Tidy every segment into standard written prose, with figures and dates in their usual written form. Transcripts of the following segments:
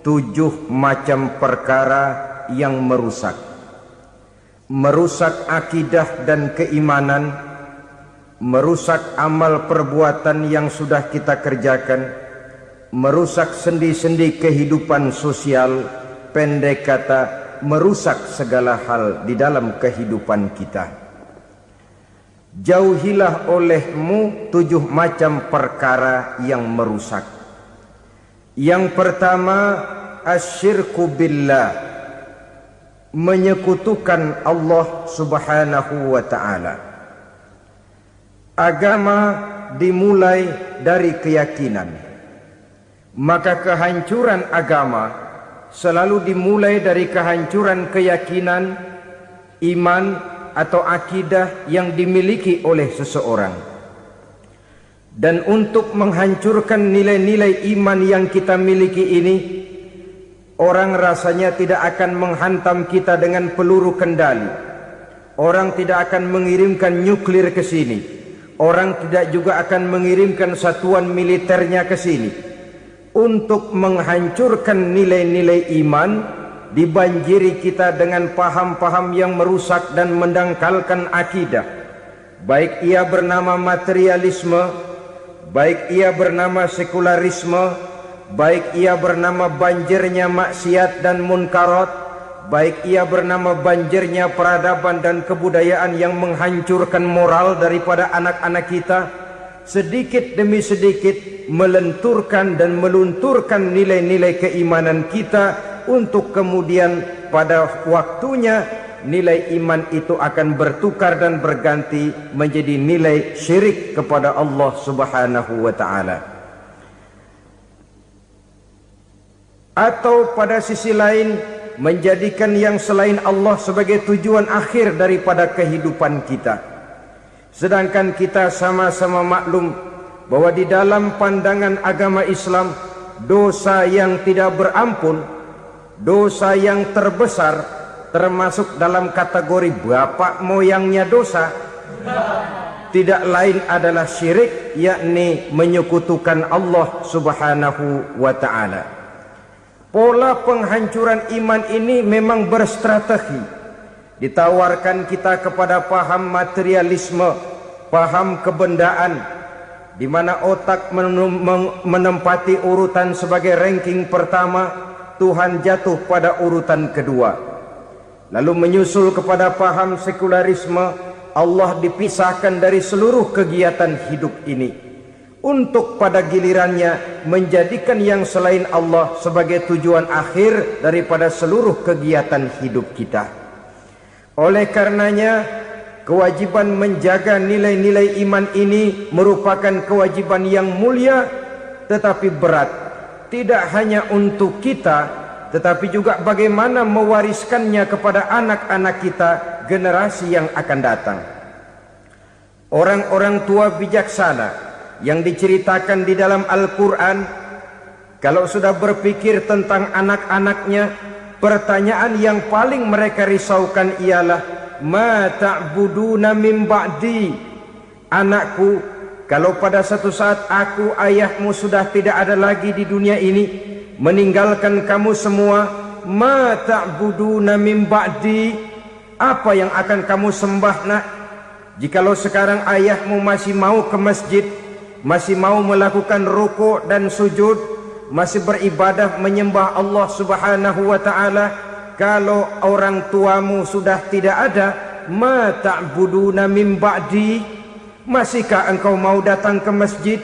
7 macam perkara yang merusak akidah dan keimanan, merusak amal perbuatan yang sudah kita kerjakan, merusak sendi-sendi kehidupan sosial, pendek kata merusak segala hal di dalam kehidupan kita. Jauhilah olehmu 7 macam perkara yang merusak. Yang pertama, asyirku billah, menyekutukan Allah subhanahu wa ta'ala. Agama dimulai dari keyakinan, maka kehancuran agama selalu dimulai dari kehancuran keyakinan, iman atau akidah yang dimiliki oleh seseorang. Dan untuk menghancurkan nilai-nilai iman yang kita miliki ini, orang rasanya tidak akan menghantam kita dengan peluru kendali. Orang tidak akan mengirimkan nuklir ke sini. Orang tidak juga akan mengirimkan satuan militernya ke sini. Untuk menghancurkan nilai-nilai iman, dibanjiri kita dengan paham-paham yang merusak dan mendangkalkan akidah. Baik ia bernama materialisme, baik ia bernama sekularisme, baik ia bernama banjirnya maksiat dan munkarat, baik ia bernama banjirnya peradaban dan kebudayaan yang menghancurkan moral daripada anak-anak kita, sedikit demi sedikit melenturkan dan melunturkan nilai-nilai keimanan kita, untuk kemudian pada waktunya nilai iman itu akan bertukar dan berganti menjadi nilai syirik kepada Allah subhanahu wa ta'ala. Atau pada sisi lain, menjadikan yang selain Allah sebagai tujuan akhir daripada kehidupan kita. Sedangkan kita sama-sama maklum bahwa di dalam pandangan agama Islam, dosa yang tidak berampun, dosa yang terbesar, termasuk dalam kategori bapak moyangnya dosa, tidak lain adalah syirik, yakni menyekutukan Allah subhanahu wa ta'ala. Pola penghancuran iman ini memang berstrategi. Ditawarkan kita kepada paham materialisme, paham kebendaan, di mana otak menempati urutan sebagai ranking pertama, Tuhan jatuh pada urutan kedua. Lalu menyusul kepada paham sekularisme, Allah dipisahkan dari seluruh kegiatan hidup ini, untuk pada gilirannya menjadikan yang selain Allah sebagai tujuan akhir daripada seluruh kegiatan hidup kita. Oleh karenanya, kewajiban menjaga nilai-nilai iman ini merupakan kewajiban yang mulia tetapi berat. Tidak hanya untuk kita, tetapi juga bagaimana mewariskannya kepada anak-anak kita, generasi yang akan datang. Orang-orang tua bijaksana yang diceritakan di dalam Al-Quran, kalau sudah berpikir tentang anak-anaknya, pertanyaan yang paling mereka risaukan ialah, ma ta'buduna min ba'di. Anakku, kalau pada satu saat aku, ayahmu sudah tidak ada lagi di dunia ini, meninggalkan kamu semua, ma ta'buduna min ba'di, apa yang akan kamu sembah nak? Jikalau sekarang ayahmu masih mau ke masjid, masih mau melakukan rukuk dan sujud, masih beribadah menyembah Allah subhanahu wa ta'ala, kalau orang tuamu sudah tidak ada, ma ta'buduna min ba'di, masihkah engkau mau datang ke masjid?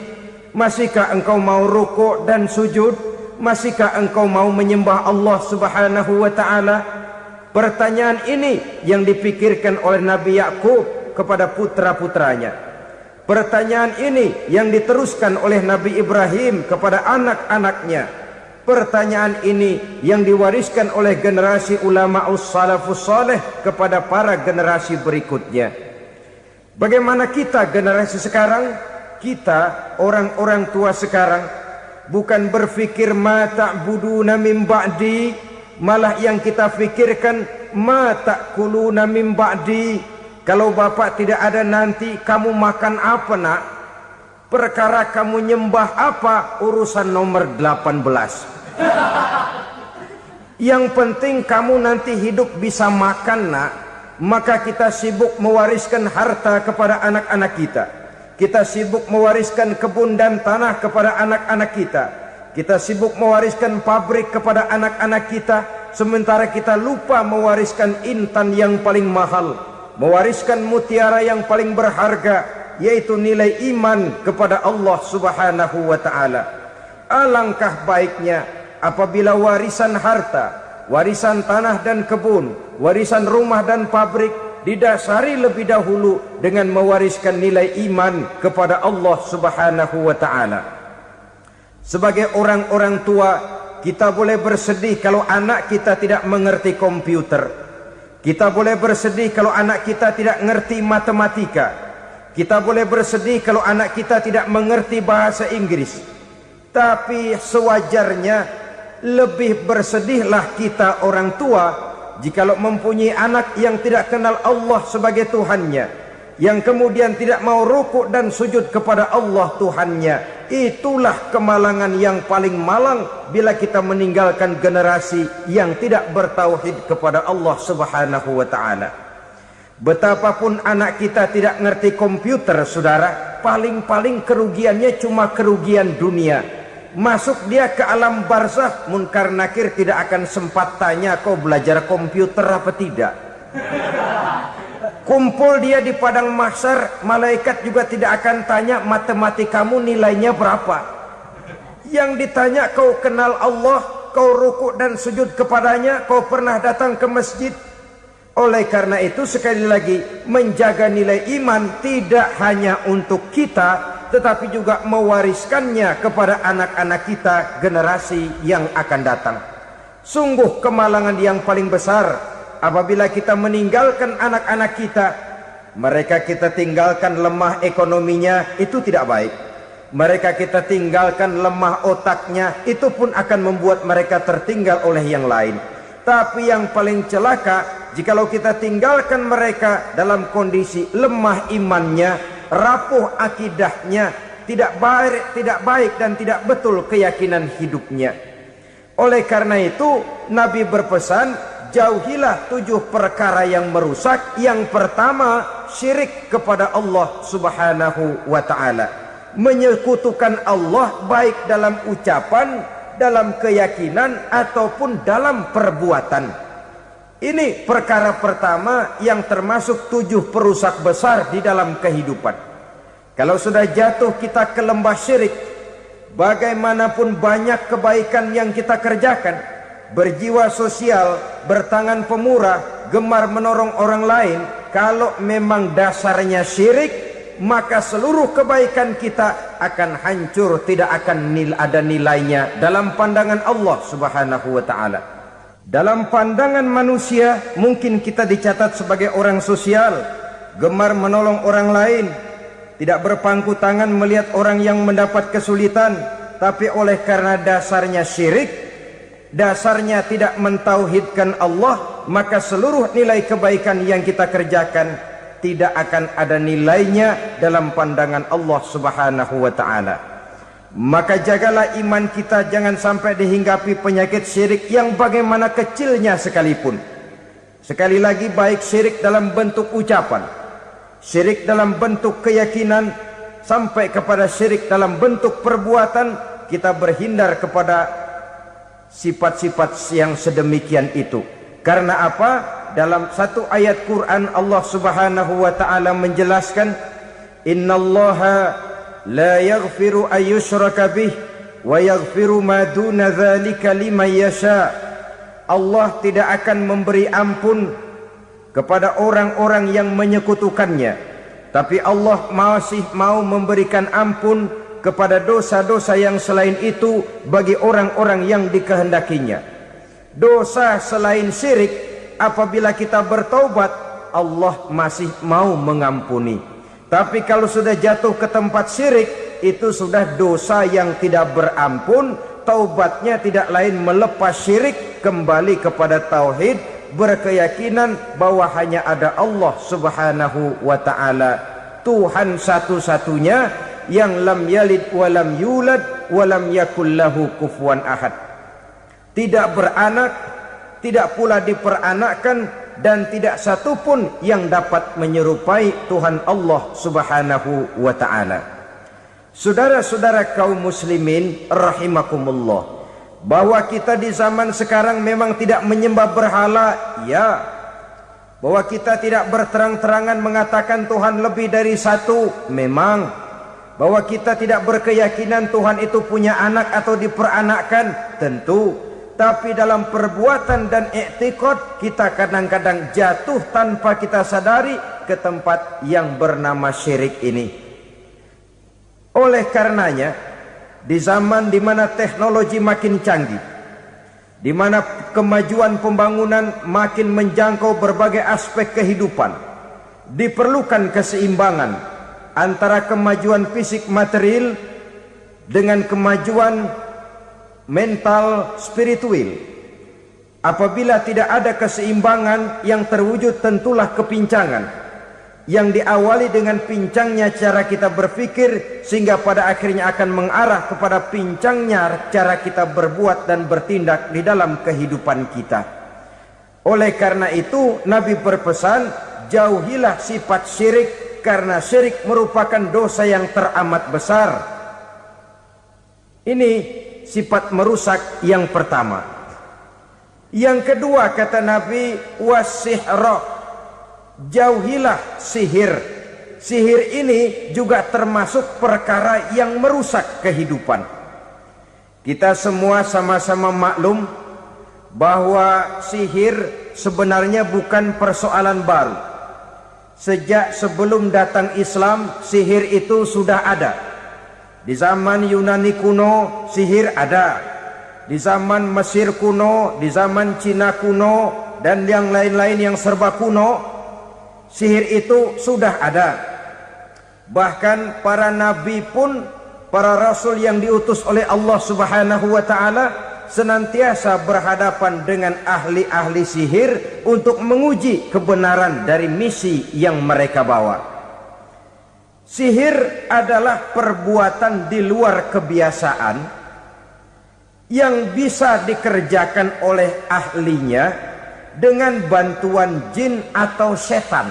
Masihkah engkau mau rukuk dan sujud? Masihkah engkau mau menyembah Allah subhanahu wa ta'ala? Pertanyaan ini yang dipikirkan oleh Nabi Yakub kepada putra-putranya. Pertanyaan ini yang diteruskan oleh Nabi Ibrahim kepada anak-anaknya. Pertanyaan ini yang diwariskan oleh generasi ulama'us salafus saleh kepada para generasi berikutnya. Bagaimana kita generasi sekarang? Kita orang-orang tua sekarang bukan berfikir ma ta'buduna min ba'di, malah yang kita fikirkan ma ta'kuluna min ba'di. Kalau bapak tidak ada nanti kamu makan apa nak? Perkara kamu nyembah apa urusan nomor 18. Yang penting kamu nanti hidup bisa makan, nak. Maka kita sibuk mewariskan harta kepada anak-anak kita. Kita sibuk mewariskan kebun dan tanah kepada anak-anak kita. Kita sibuk mewariskan pabrik kepada anak-anak kita, sementara kita lupa mewariskan intan yang paling mahal, mewariskan mutiara yang paling berharga, yaitu nilai iman kepada Allah Subhanahu wa ta'ala. Alangkah baiknya apabila warisan harta, warisan tanah dan kebun, warisan rumah dan pabrik didasari lebih dahulu dengan mewariskan nilai iman kepada Allah Subhanahu wa ta'ala. Sebagai orang-orang tua, kita boleh bersedih kalau anak kita tidak mengerti komputer. Kita boleh bersedih kalau anak kita tidak mengerti matematika. Kita boleh bersedih kalau anak kita tidak mengerti bahasa Inggris. Tapi sewajarnya lebih bersedihlah kita orang tua jikalau mempunyai anak yang tidak kenal Allah sebagai Tuhannya, yang kemudian tidak mau rukuk dan sujud kepada Allah Tuhannya. Itulah kemalangan yang paling malang bila kita meninggalkan generasi yang tidak bertauhid kepada Allah Subhanahu wa ta'ala. Betapapun anak kita tidak ngerti komputer, saudara, paling-paling kerugiannya cuma kerugian dunia. Masuk dia ke alam barzakh, munkar nakir tidak akan sempat tanya kau belajar komputer apa tidak. Kumpul dia di padang mahsyar, malaikat juga tidak akan tanya matematikamu nilainya berapa. Yang ditanya kau kenal Allah, kau rukuk dan sujud kepadanya, kau pernah datang ke masjid. Oleh karena itu sekali lagi, menjaga nilai iman tidak hanya untuk kita, tetapi juga mewariskannya kepada anak-anak kita, generasi yang akan datang. Sungguh kemalangan yang paling besar apabila kita meninggalkan anak-anak kita. Mereka kita tinggalkan lemah ekonominya, itu tidak baik. Mereka kita tinggalkan lemah otaknya, itu pun akan membuat mereka tertinggal oleh yang lain. Tapi yang paling celaka, jikalau kita tinggalkan mereka dalam kondisi lemah imannya, rapuh akidahnya, tidak baik dan tidak betul keyakinan hidupnya. Oleh karena itu Nabi berpesan, jauhilah 7 perkara yang merusak. Yang pertama, syirik kepada Allah Subhanahu wa ta'ala. Menyekutukan Allah baik dalam ucapan, dalam keyakinan ataupun dalam perbuatan. Ini perkara pertama yang termasuk 7 perusak besar di dalam kehidupan. Kalau sudah jatuh kita ke lembah syirik, bagaimanapun banyak kebaikan yang kita kerjakan, berjiwa sosial, bertangan pemurah, gemar menolong orang lain, kalau memang dasarnya syirik, maka seluruh kebaikan kita akan hancur, tidak akan ada nilainya dalam pandangan Allah Subhanahu wa ta'ala. Dalam pandangan manusia mungkin kita dicatat sebagai orang sosial, gemar menolong orang lain, tidak berpangku tangan melihat orang yang mendapat kesulitan. Tapi oleh karena dasarnya syirik, dasarnya tidak mentauhidkan Allah, maka seluruh nilai kebaikan yang kita kerjakan tidak akan ada nilainya dalam pandangan Allah Subhanahu wa ta'ala. Maka jagalah iman kita, jangan sampai dihinggapi penyakit syirik yang bagaimana kecilnya sekalipun. Sekali lagi, baik syirik dalam bentuk ucapan, syirik dalam bentuk keyakinan, sampai kepada syirik dalam bentuk perbuatan, kita berhindar kepada sifat-sifat yang sedemikian itu. Karena apa? Dalam satu ayat Quran Allah Subhanahu wa ta'ala menjelaskan, innallaha la yaghfiru ayyushraka bih wa yaghfiru ma duna dzalika liman yasha. Allah tidak akan memberi ampun kepada orang-orang yang menyekutukannya, tapi Allah masih mau memberikan ampun kepada dosa-dosa yang selain itu bagi orang-orang yang dikehendakinya. Dosa selain syirik, apabila kita bertaubat, Allah masih mau mengampuni. Tapi kalau sudah jatuh ke tempat syirik, itu sudah dosa yang tidak berampun. Taubatnya tidak lain melepas syirik, kembali kepada tauhid, berkeyakinan bahwa hanya ada Allah Subhanahu wa ta'ala, Tuhan satu-satunya, yang lam yalid walam yulad walam yakul lahu kufuwan ahad. tidak beranak, tidak pula diperanakkan, dan tidak satupun yang dapat menyerupai Tuhan Allah Subhanahu wa ta'ala. Saudara-saudara kaum muslimin rahimakumullah, bahwa kita di zaman sekarang memang tidak menyembah berhala, ya. Bahwa kita tidak berterang-terangan mengatakan Tuhan lebih dari satu, memang. Bahwa kita tidak berkeyakinan Tuhan itu punya anak atau diperanakkan, tentu. Tapi dalam perbuatan dan i'tiqad kita kadang-kadang jatuh tanpa kita sadari ke tempat yang bernama syirik ini. Oleh karenanya, di zaman di mana teknologi makin canggih, di mana kemajuan pembangunan makin menjangkau berbagai aspek kehidupan, diperlukan keseimbangan antara kemajuan fisik material dengan kemajuan mental spiritual. Apabila tidak ada keseimbangan, yang terwujud tentulah kepincangan, yang diawali dengan pincangnya cara kita berpikir, sehingga pada akhirnya akan mengarah kepada pincangnya cara kita berbuat dan bertindak di dalam kehidupan kita. Oleh karena itu Nabi berpesan, jauhilah sifat syirik, karena syirik merupakan dosa yang teramat besar. Ini sifat merusak yang pertama. Yang kedua kata Nabi, wasihra, jauhilah sihir. Sihir ini juga termasuk perkara yang merusak kehidupan. Kita semua sama-sama maklum bahwa sihir sebenarnya bukan persoalan baru. Sejak sebelum datang Islam, sihir itu sudah ada. Di zaman Yunani kuno, sihir ada. Di zaman Mesir kuno, di zaman Cina kuno, dan yang lain-lain yang serba kuno, sihir itu sudah ada. Bahkan para nabi pun, para rasul yang diutus oleh Allah Subhanahu wa ta'ala, senantiasa berhadapan dengan ahli-ahli sihir untuk menguji kebenaran dari misi yang mereka bawa. Sihir adalah perbuatan di luar kebiasaan yang bisa dikerjakan oleh ahlinya dengan bantuan jin atau setan.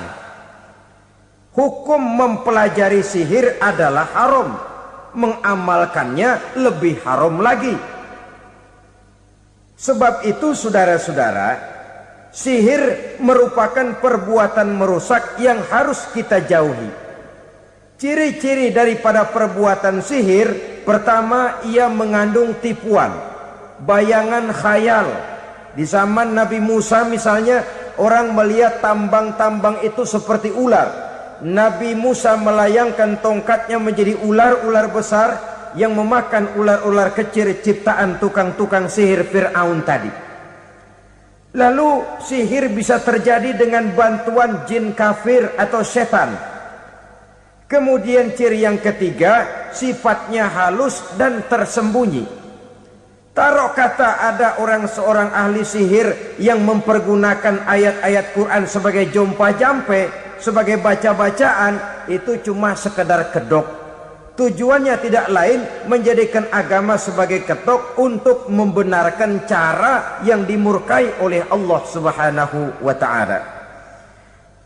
Hukum mempelajari sihir adalah haram, mengamalkannya lebih haram lagi. Sebab itu saudara-saudara, sihir merupakan perbuatan merusak yang harus kita jauhi. Ciri-ciri daripada perbuatan sihir, pertama, ia mengandung tipuan, bayangan khayal. Di zaman Nabi Musa misalnya, orang melihat tambang-tambang itu seperti ular. Nabi Musa melayangkan tongkatnya menjadi ular-ular besar yang memakan ular-ular kecil ciptaan tukang-tukang sihir Fir'aun tadi. Lalu sihir bisa terjadi dengan bantuan jin kafir atau setan. Kemudian ciri yang ketiga, sifatnya halus dan tersembunyi. Taruh kata ada seorang ahli sihir yang mempergunakan ayat-ayat Quran sebagai jompa-jampe, sebagai baca-bacaan, itu cuma sekedar kedok. Tujuannya tidak lain menjadikan agama sebagai ketok untuk membenarkan cara yang dimurkai oleh Allah Subhanahu wa ta'ala.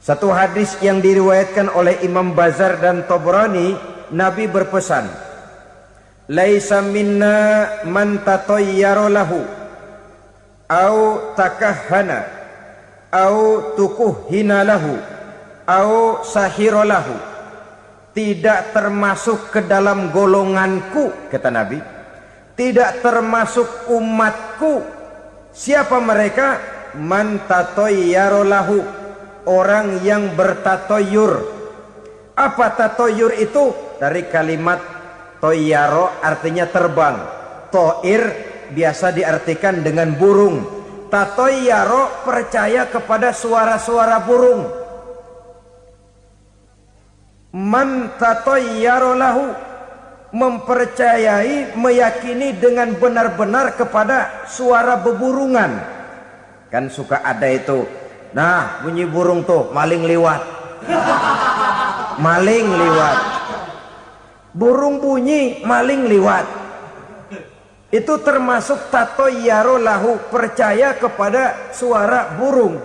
Satu hadis yang diriwayatkan oleh Imam Bazar dan Tabrani, Nabi berpesan, laisa minna man tatayyara lahu au takahhana au tukuhhina lahu au sahira lahu. Tidak termasuk ke dalam golonganku, kata Nabi. Tidak termasuk umatku. Siapa mereka? Man tatayyara lahu, orang yang bertatoyur. Apa tatoyur itu? Dari kalimat toyaro, artinya terbang. Toir biasa diartikan dengan burung. Tatoyaro percaya kepada suara-suara burung. Man tatayyara lahu, mempercayai, meyakini dengan benar-benar kepada suara beburungan. Kan suka ada itu, nah bunyi burung tuh, maling liwat. Maling liwat. Burung bunyi, maling liwat. Itu termasuk tatoyaro lahu, percaya kepada suara burung.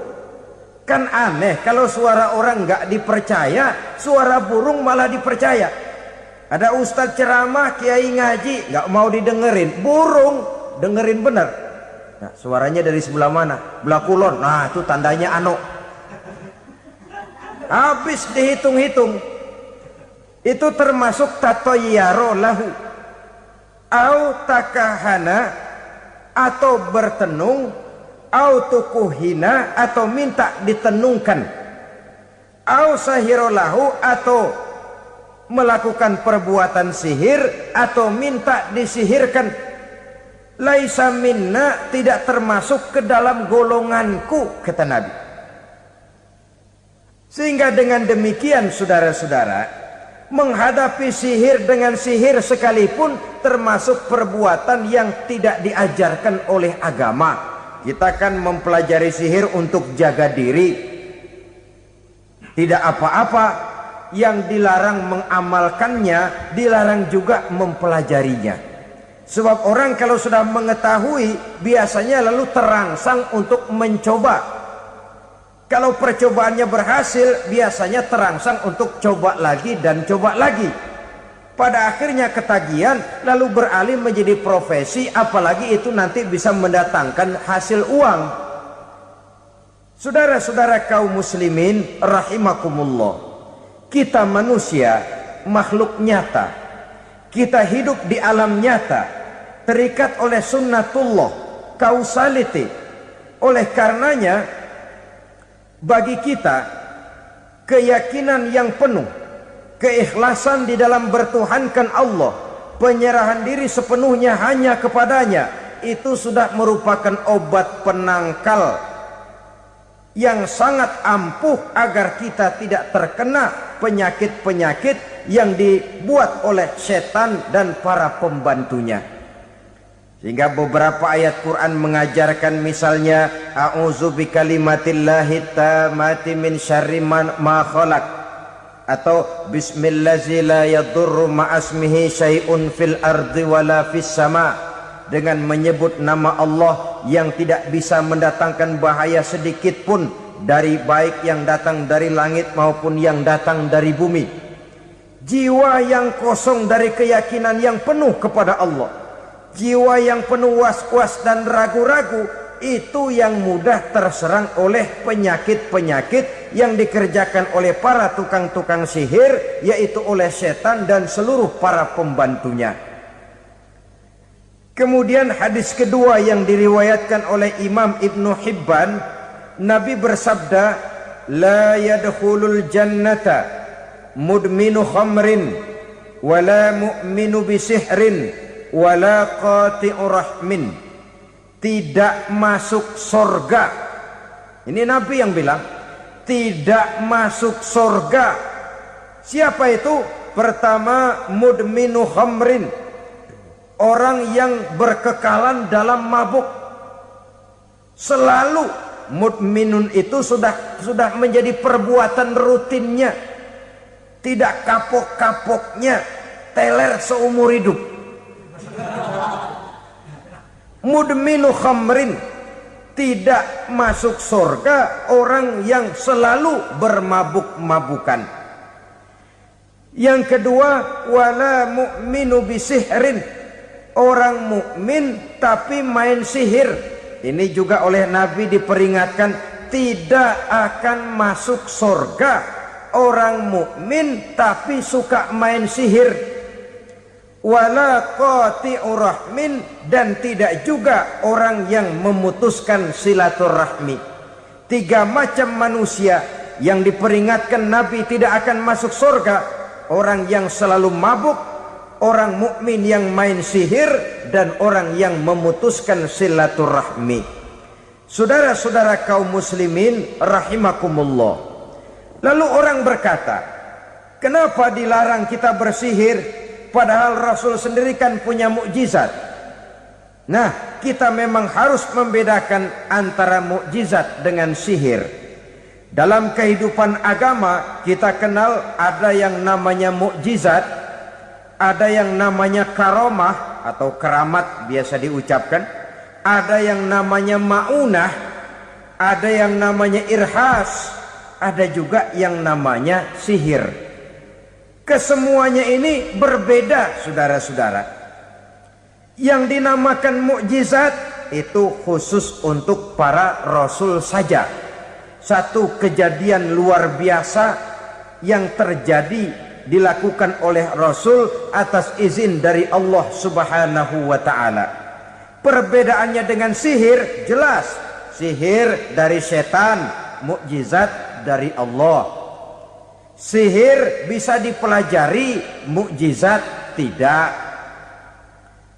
Kan aneh kalau suara orang nggak dipercaya, suara burung malah dipercaya. Ada ustadz ceramah, kiai ngaji, nggak mau didengerin, burung dengerin bener. Nah, suaranya dari sebelah mana? Belah kulon. Nah, itu tandanya ano. Habis dihitung-hitung. Itu termasuk tatoyaro lahu. Au takahana, atau bertenung, au tukuhina, atau minta ditenungkan, au sahirolahu, atau melakukan perbuatan sihir, atau minta disihirkan. Laisa minna, tidak termasuk ke dalam golonganku, kata Nabi. Sehingga dengan demikian saudara-saudara, menghadapi sihir dengan sihir sekalipun termasuk perbuatan yang tidak diajarkan oleh agama. Kita kan mempelajari sihir untuk jaga diri, tidak apa-apa. Yang dilarang mengamalkannya, dilarang juga mempelajarinya. Sebab orang kalau sudah mengetahui, biasanya lalu terangsang untuk mencoba. Kalau percobaannya berhasil, biasanya terangsang untuk coba lagi dan coba lagi. Pada akhirnya ketagihan, lalu beralih menjadi profesi, apalagi itu nanti bisa mendatangkan hasil uang. Saudara-saudara kaum muslimin rahimakumullah, kita manusia makhluk nyata. Kita hidup di alam nyata, terikat oleh sunnatullah, causality. Oleh karenanya, bagi kita keyakinan yang penuh, keikhlasan di dalam bertuhankan Allah, penyerahan diri sepenuhnya hanya kepadanya, itu sudah merupakan obat penangkal yang sangat ampuh agar kita tidak terkena penyakit-penyakit yang dibuat oleh setan dan para pembantunya. Sehingga beberapa ayat Quran mengajarkan, misalnya a'udzu bikalimatillahi tammati min syarri ma khalaq, atau bismillazi la yadurru ma'asmihi syai'un fil ardi wala fis sama, dengan menyebut nama Allah yang tidak bisa mendatangkan bahaya sedikit pun, dari baik yang datang dari langit maupun yang datang dari bumi. Jiwa yang kosong dari keyakinan yang penuh kepada Allah, jiwa yang penuh was-was dan ragu-ragu, itu yang mudah terserang oleh penyakit-penyakit yang dikerjakan oleh para tukang-tukang sihir, yaitu oleh setan dan seluruh para pembantunya. Kemudian hadis kedua yang diriwayatkan oleh Imam Ibnu Hibban, Nabi bersabda, la yadkhulul jannata mudminu khamrin wala mu'minu bisihrin wala qati'u rahmin. Tidak masuk sorga. Ini Nabi yang bilang, tidak masuk sorga. Siapa itu? Pertama, mudminu khamrin, orang yang berkekalan dalam mabuk. Selalu mudminun itu sudah menjadi perbuatan rutinnya, tidak kapok-kapoknya, teler seumur hidup. Mudminu khamrin, tidak masuk surga orang yang selalu bermabuk-mabukan. Yang kedua, wala mu'minu bisihrin, orang mukmin tapi main sihir. Ini juga oleh Nabi diperingatkan, tidak akan masuk surga orang mukmin tapi suka main sihir. Wala qati'u rahmin, dan tidak juga orang yang memutuskan silaturahmi. Tiga macam manusia yang diperingatkan Nabi tidak akan masuk surga: orang yang selalu mabuk, orang mukmin yang main sihir, dan orang yang memutuskan silaturahmi. Saudara-saudara kaum muslimin rahimakumullah. Lalu orang berkata, kenapa dilarang kita bersihir? Padahal Rasul sendiri kan punya mukjizat. Nah, kita memang harus membedakan antara mukjizat dengan sihir. Dalam kehidupan agama kita kenal ada yang namanya mukjizat, Ada yang namanya karomah atau keramat biasa diucapkan. Ada yang namanya maunah. Ada yang namanya irhas. Ada juga yang namanya sihir. Kesemuanya ini berbeda, saudara-saudara. Yang dinamakan mukjizat itu khusus untuk para rasul saja. Satu kejadian luar biasa yang terjadi dilakukan oleh Rasul atas izin dari Allah Subhanahu wa ta'ala. Perbedaannya dengan sihir jelas. Sihir dari setan, mukjizat dari Allah. Sihir bisa dipelajari, mukjizat tidak.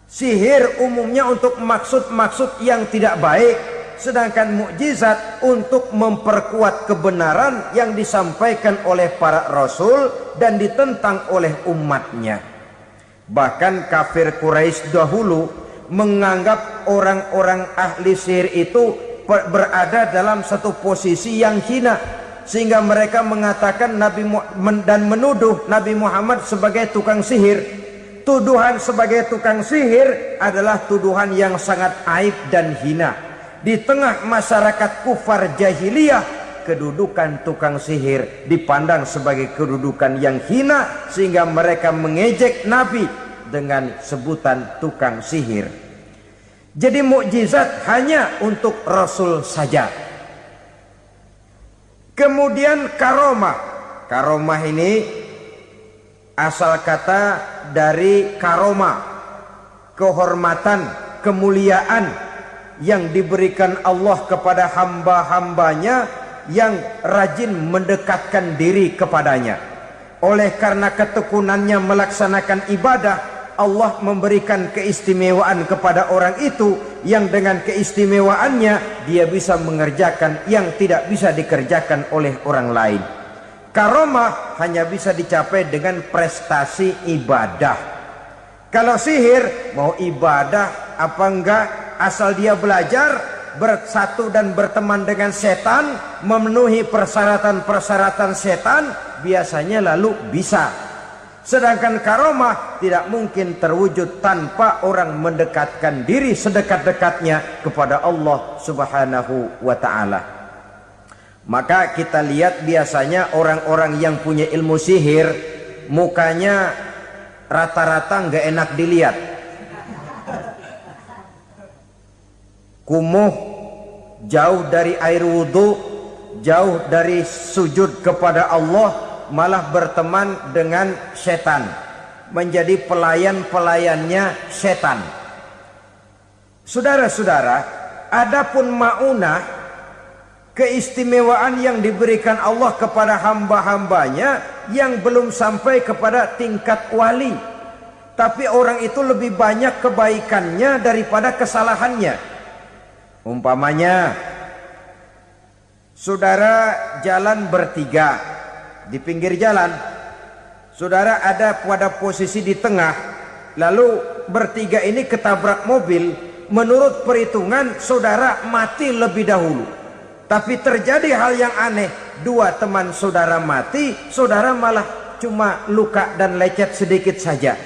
Sihir umumnya untuk maksud-maksud yang tidak baik, sedangkan mukjizat untuk memperkuat kebenaran yang disampaikan oleh para rasul dan ditentang oleh umatnya. Bahkan kafir Quraisy dahulu menganggap orang-orang ahli sihir itu berada dalam satu posisi yang hina, sehingga mereka mengatakan dan menuduh Nabi Muhammad sebagai tukang sihir. Tuduhan sebagai tukang sihir adalah tuduhan yang sangat aib dan hina. Di tengah masyarakat kufar jahiliyah, kedudukan tukang sihir dipandang sebagai kedudukan yang hina, sehingga mereka mengejek Nabi dengan sebutan tukang sihir. Jadi mukjizat hanya untuk Rasul saja. Kemudian karomah. Karomah ini asal kata dari karoma, kehormatan, kemuliaan yang diberikan Allah kepada hamba-hambanya yang rajin mendekatkan diri kepadanya. Oleh karena ketekunannya melaksanakan ibadah, Allah memberikan keistimewaan kepada orang itu, yang dengan keistimewaannya dia bisa mengerjakan yang tidak bisa dikerjakan oleh orang lain. Karomah hanya bisa dicapai dengan prestasi ibadah. Kalau sihir mau ibadah apa enggak, asal dia belajar, bersatu dan berteman dengan setan, memenuhi persyaratan-persyaratan setan, biasanya lalu bisa. Sedangkan karomah tidak mungkin terwujud tanpa orang mendekatkan diri sedekat-dekatnya kepada Allah Subhanahu wa ta'ala. Maka kita lihat biasanya orang-orang yang punya ilmu sihir, mukanya rata-rata nggak enak dilihat. Kumuh, jauh dari air wudhu, jauh dari sujud kepada Allah, malah berteman dengan setan, menjadi pelayan-pelayannya setan. Saudara-saudara, adapun maunah, keistimewaan yang diberikan Allah kepada hamba-hambanya yang belum sampai kepada tingkat wali, tapi orang itu lebih banyak kebaikannya daripada kesalahannya. Umpamanya, saudara jalan bertiga di pinggir jalan, saudara ada pada posisi di tengah, lalu bertiga ini ketabrak mobil. Menurut perhitungan saudara mati lebih dahulu, tapi terjadi hal yang aneh, dua teman saudara mati, saudara malah cuma luka dan lecet sedikit saja.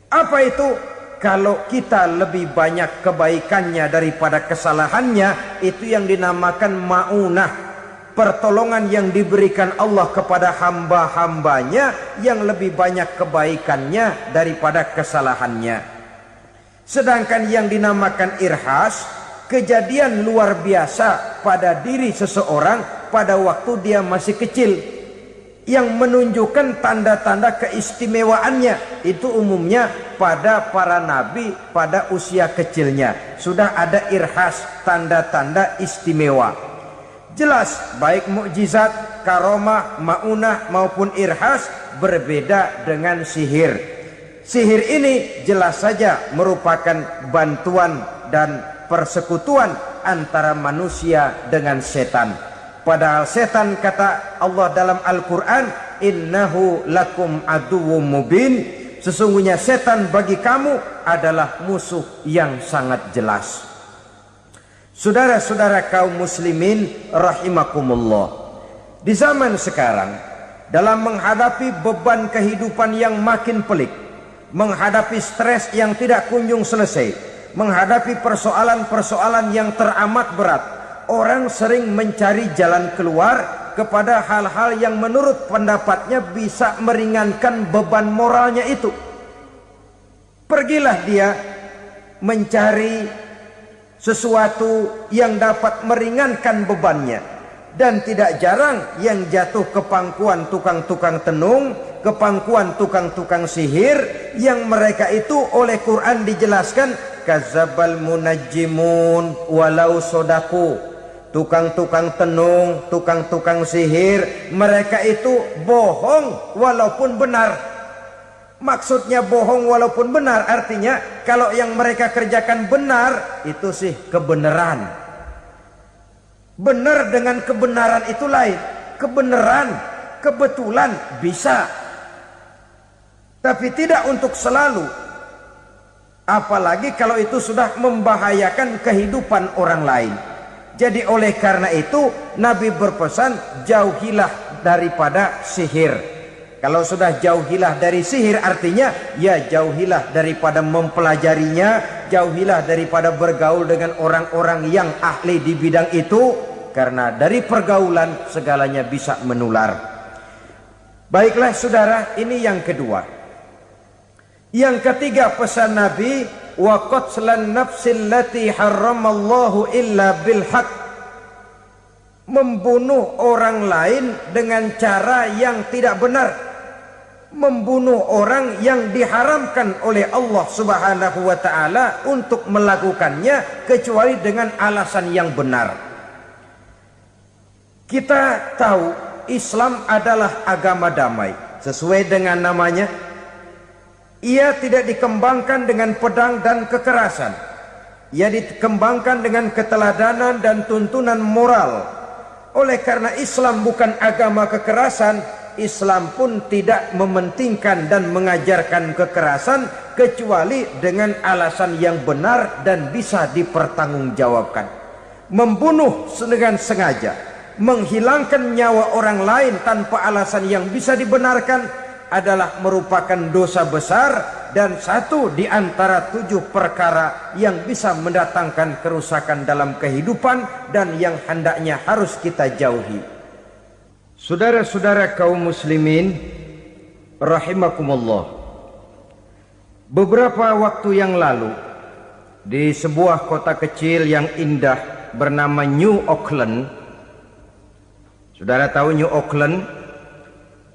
Apa itu? Kalau kita lebih banyak kebaikannya daripada kesalahannya, itu yang dinamakan maunah, pertolongan yang diberikan Allah kepada hamba-hambanya yang lebih banyak kebaikannya daripada kesalahannya. Sedangkan yang dinamakan irhas, kejadian luar biasa pada diri seseorang pada waktu dia masih kecil, yang menunjukkan tanda-tanda keistimewaannya. Itu umumnya pada para nabi pada usia kecilnya sudah ada irhas, tanda-tanda istimewa. Jelas baik mukjizat, karomah, maunah maupun irhas berbeda dengan sihir. Sihir ini jelas saja merupakan bantuan dan persekutuan antara manusia dengan setan. Padahal setan, kata Allah dalam Al-Quran, innahu lakum aduwwum mubin, sesungguhnya setan bagi kamu adalah musuh yang sangat jelas. Saudara-saudara kaum muslimin rahimakumullah, di zaman sekarang dalam menghadapi beban kehidupan yang makin pelik, menghadapi stres yang tidak kunjung selesai, menghadapi persoalan-persoalan yang teramat berat, orang sering mencari jalan keluar kepada hal-hal yang menurut pendapatnya bisa meringankan beban moralnya itu. Pergilah dia mencari sesuatu yang dapat meringankan bebannya. Dan tidak jarang yang jatuh ke pangkuan tukang-tukang tenung, ke pangkuan tukang-tukang sihir, yang mereka itu oleh Quran dijelaskan kadzabal munajjimun walau sodaku. Tukang-tukang tenung, tukang-tukang sihir, mereka itu bohong walaupun benar. Maksudnya bohong walaupun benar artinya kalau yang mereka kerjakan benar itu sih kebenaran. Benar dengan kebenaran itu lain. Kebenaran, kebetulan bisa, tapi tidak untuk selalu. Apalagi kalau itu sudah membahayakan kehidupan orang lain. Jadi oleh karena itu Nabi berpesan jauhilah daripada sihir. Kalau sudah jauhilah dari sihir artinya ya jauhilah daripada mempelajarinya, jauhilah daripada bergaul dengan orang-orang yang ahli di bidang itu, karena dari pergaulan segalanya bisa menular. Baiklah saudara, ini yang kedua. Yang ketiga pesan Nabi, wa qatlan nafsil lati harramallahu illa bil haq. Membunuh orang lain dengan cara yang tidak benar. Membunuh orang yang diharamkan oleh Allah Subhanahu wa taala untuk melakukannya kecuali dengan alasan yang benar. Kita tahu Islam adalah agama damai. Sesuai dengan namanya, ia tidak dikembangkan dengan pedang dan kekerasan. Ia dikembangkan dengan keteladanan dan tuntunan moral. Oleh karena Islam bukan agama kekerasan, Islam pun tidak mementingkan dan mengajarkan kekerasan kecuali dengan alasan yang benar dan bisa dipertanggungjawabkan. Membunuh dengan sengaja, menghilangkan nyawa orang lain tanpa alasan yang bisa dibenarkan adalah merupakan dosa besar dan satu di antara 7 perkara yang bisa mendatangkan kerusakan dalam kehidupan dan yang hendaknya harus kita jauhi. Saudara-saudara kaum muslimin rahimakumullah, beberapa waktu yang lalu di sebuah kota kecil yang indah bernama New Auckland. Saudara tahu New Auckland?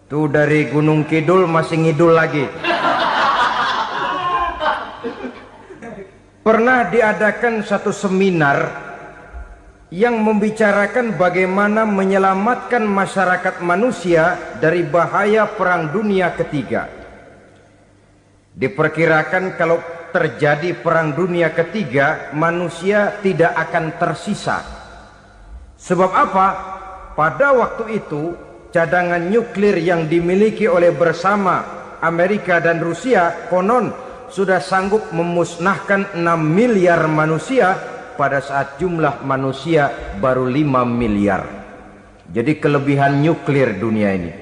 Itu dari Gunung Kidul masih ngidul lagi. Pernah diadakan satu seminar yang membicarakan bagaimana menyelamatkan masyarakat manusia dari bahaya Perang Dunia Ketiga. Diperkirakan kalau terjadi Perang Dunia Ketiga, manusia tidak akan tersisa. Sebab apa? Pada waktu itu cadangan nuklir yang dimiliki oleh bersama Amerika dan Rusia konon sudah sanggup memusnahkan 6 miliar manusia pada saat jumlah manusia baru 5 miliar. Jadi kelebihan nuklir dunia ini.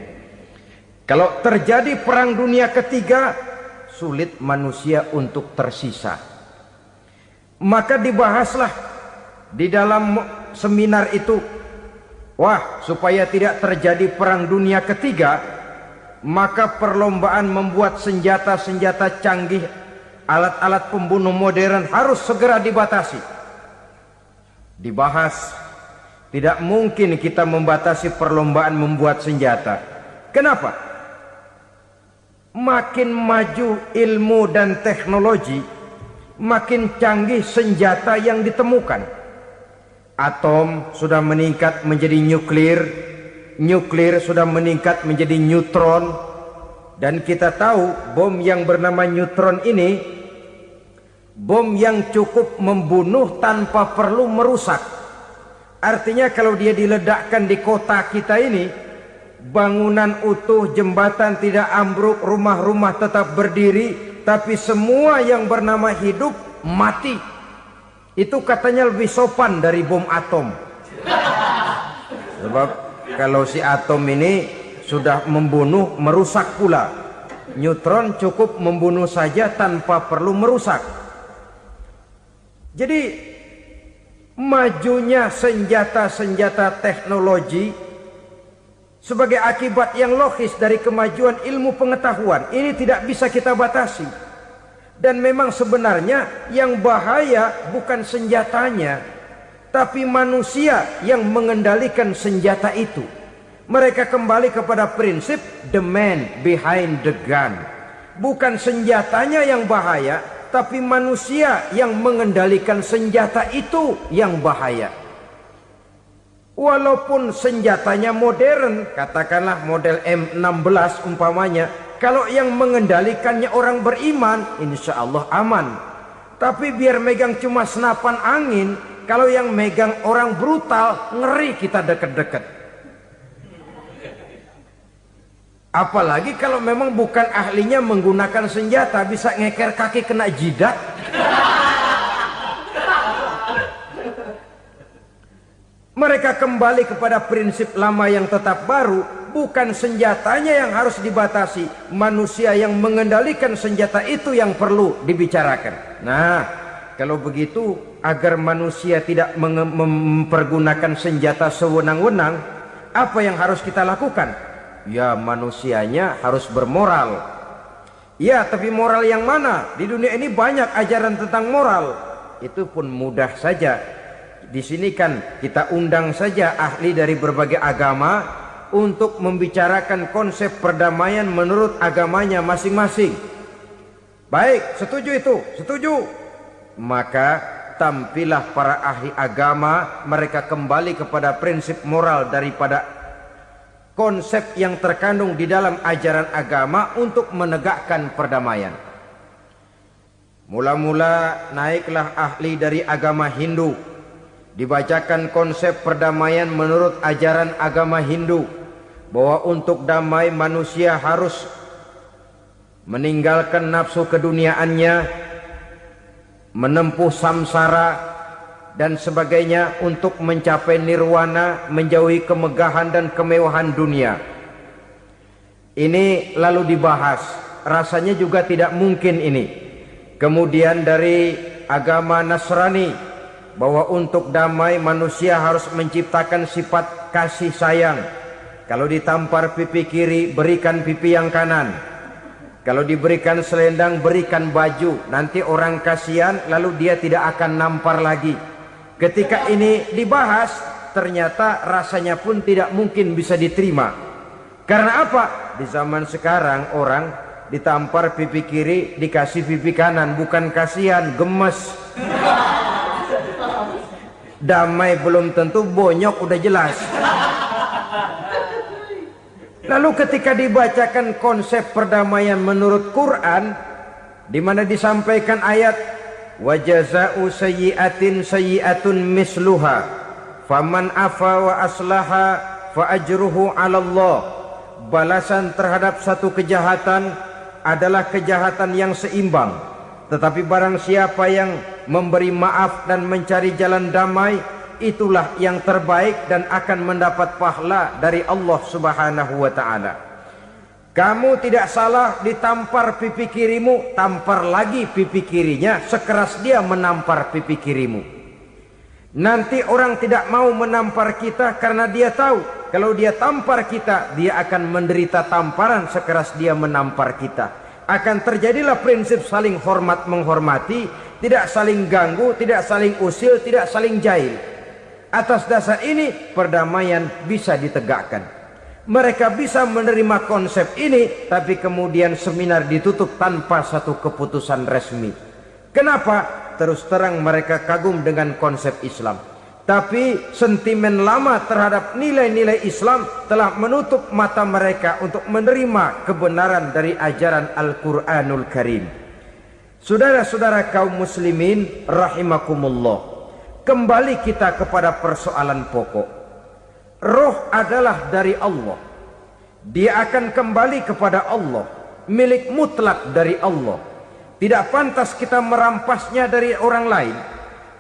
Kalau terjadi Perang Dunia Ketiga, sulit manusia untuk tersisa. Maka dibahaslah di dalam seminar itu, wah, supaya tidak terjadi Perang Dunia Ketiga, maka perlombaan membuat senjata-senjata canggih, alat-alat pembunuh modern harus segera dibatasi. Dibahas, tidak mungkin kita membatasi perlombaan membuat senjata. Kenapa? Makin maju ilmu dan teknologi, makin canggih senjata yang ditemukan. Atom sudah meningkat menjadi nuklir, nuklir sudah meningkat menjadi neutron, dan kita tahu bom yang bernama neutron ini bom yang cukup membunuh tanpa perlu merusak. Artinya kalau dia diledakkan di kota kita ini, bangunan utuh, jembatan tidak ambruk, rumah-rumah tetap berdiri, tapi semua yang bernama hidup mati. Itu katanya lebih sopan dari bom atom. Sebab kalau si atom ini sudah membunuh, merusak pula. Neutron cukup membunuh saja tanpa perlu merusak. Jadi majunya senjata-senjata teknologi sebagai akibat yang logis dari kemajuan ilmu pengetahuan ini tidak bisa kita batasi. Dan memang sebenarnya yang bahaya bukan senjatanya, tapi manusia yang mengendalikan senjata itu. Mereka kembali kepada prinsip the man behind the gun. Bukan senjatanya yang bahaya, tapi manusia yang mengendalikan senjata itu yang bahaya. Walaupun senjatanya modern, katakanlah model M16 umpamanya, kalau yang mengendalikannya orang beriman, insya Allah aman. Tapi biar megang cuma senapan angin, kalau yang megang orang brutal, ngeri kita deket-deket. Apalagi kalau memang bukan ahlinya menggunakan senjata, bisa ngeker kaki kena jidat. Mereka kembali kepada prinsip lama yang tetap baru. Bukan senjatanya yang harus dibatasi, manusia yang mengendalikan senjata itu yang perlu dibicarakan. Nah, kalau begitu, agar manusia tidak mempergunakan senjata sewenang-wenang, apa yang harus kita lakukan? Ya, manusianya harus bermoral. Ya, tapi moral yang mana? Di dunia ini banyak ajaran tentang moral. Itu pun mudah saja. Di sini kan kita undang saja ahli dari berbagai agama untuk membicarakan konsep perdamaian menurut agamanya masing-masing. Baik, setuju itu, setuju. Maka tampillah para ahli agama, mereka kembali kepada prinsip moral daripada konsep yang terkandung di dalam ajaran agama untuk menegakkan perdamaian. Mula-mula naiklah ahli dari agama Hindu, dibacakan konsep perdamaian menurut ajaran agama Hindu, bahwa untuk damai manusia harus meninggalkan nafsu keduniaannya, menempuh samsara dan sebagainya untuk mencapai nirwana, menjauhi kemegahan dan kemewahan dunia. Ini lalu dibahas, rasanya juga tidak mungkin ini. Kemudian dari agama Nasrani, bahwa untuk damai manusia harus menciptakan sifat kasih sayang. Kalau ditampar pipi kiri, berikan pipi yang kanan. Kalau diberikan selendang, berikan baju. Nanti orang kasihan, lalu dia tidak akan nampar lagi. Ketika ini dibahas, ternyata rasanya pun tidak mungkin bisa diterima. Karena apa? Di zaman sekarang orang ditampar pipi kiri, dikasih pipi kanan. Bukan kasihan, gemes. Damai belum tentu, bonyok udah jelas. Lalu ketika dibacakan konsep perdamaian menurut Quran, di mana disampaikan ayat wa jazaa'u sayyi'atin sayyi'atun misluha faman afa wa aslaha fa ajruhu 'ala Allah. Balasan terhadap satu kejahatan adalah kejahatan yang seimbang, tetapi barang siapa yang memberi maaf dan mencari jalan damai, itulah yang terbaik dan akan mendapat pahala dari Allah Subhanahu wa ta'ala. Kamu tidak salah ditampar pipi kirimu, tampar lagi pipi kirinya sekeras dia menampar pipi kirimu. Nanti orang tidak mau menampar kita karena dia tahu kalau dia tampar kita, dia akan menderita tamparan sekeras dia menampar kita. Akan terjadilah prinsip saling hormat menghormati, tidak saling ganggu, tidak saling usil, tidak saling jahil. Atas dasar ini perdamaian bisa ditegakkan. Mereka bisa menerima konsep ini, tapi kemudian seminar ditutup tanpa satu keputusan resmi. Kenapa? Terus terang mereka kagum dengan konsep Islam, tapi sentimen lama terhadap nilai-nilai Islam telah menutup mata mereka untuk menerima kebenaran dari ajaran Al-Quranul Karim. Saudara-saudara kaum muslimin rahimakumullah, kembali kita kepada persoalan pokok. Roh adalah dari Allah. Dia akan kembali kepada Allah, milik mutlak dari Allah. Tidak pantas kita merampasnya dari orang lain.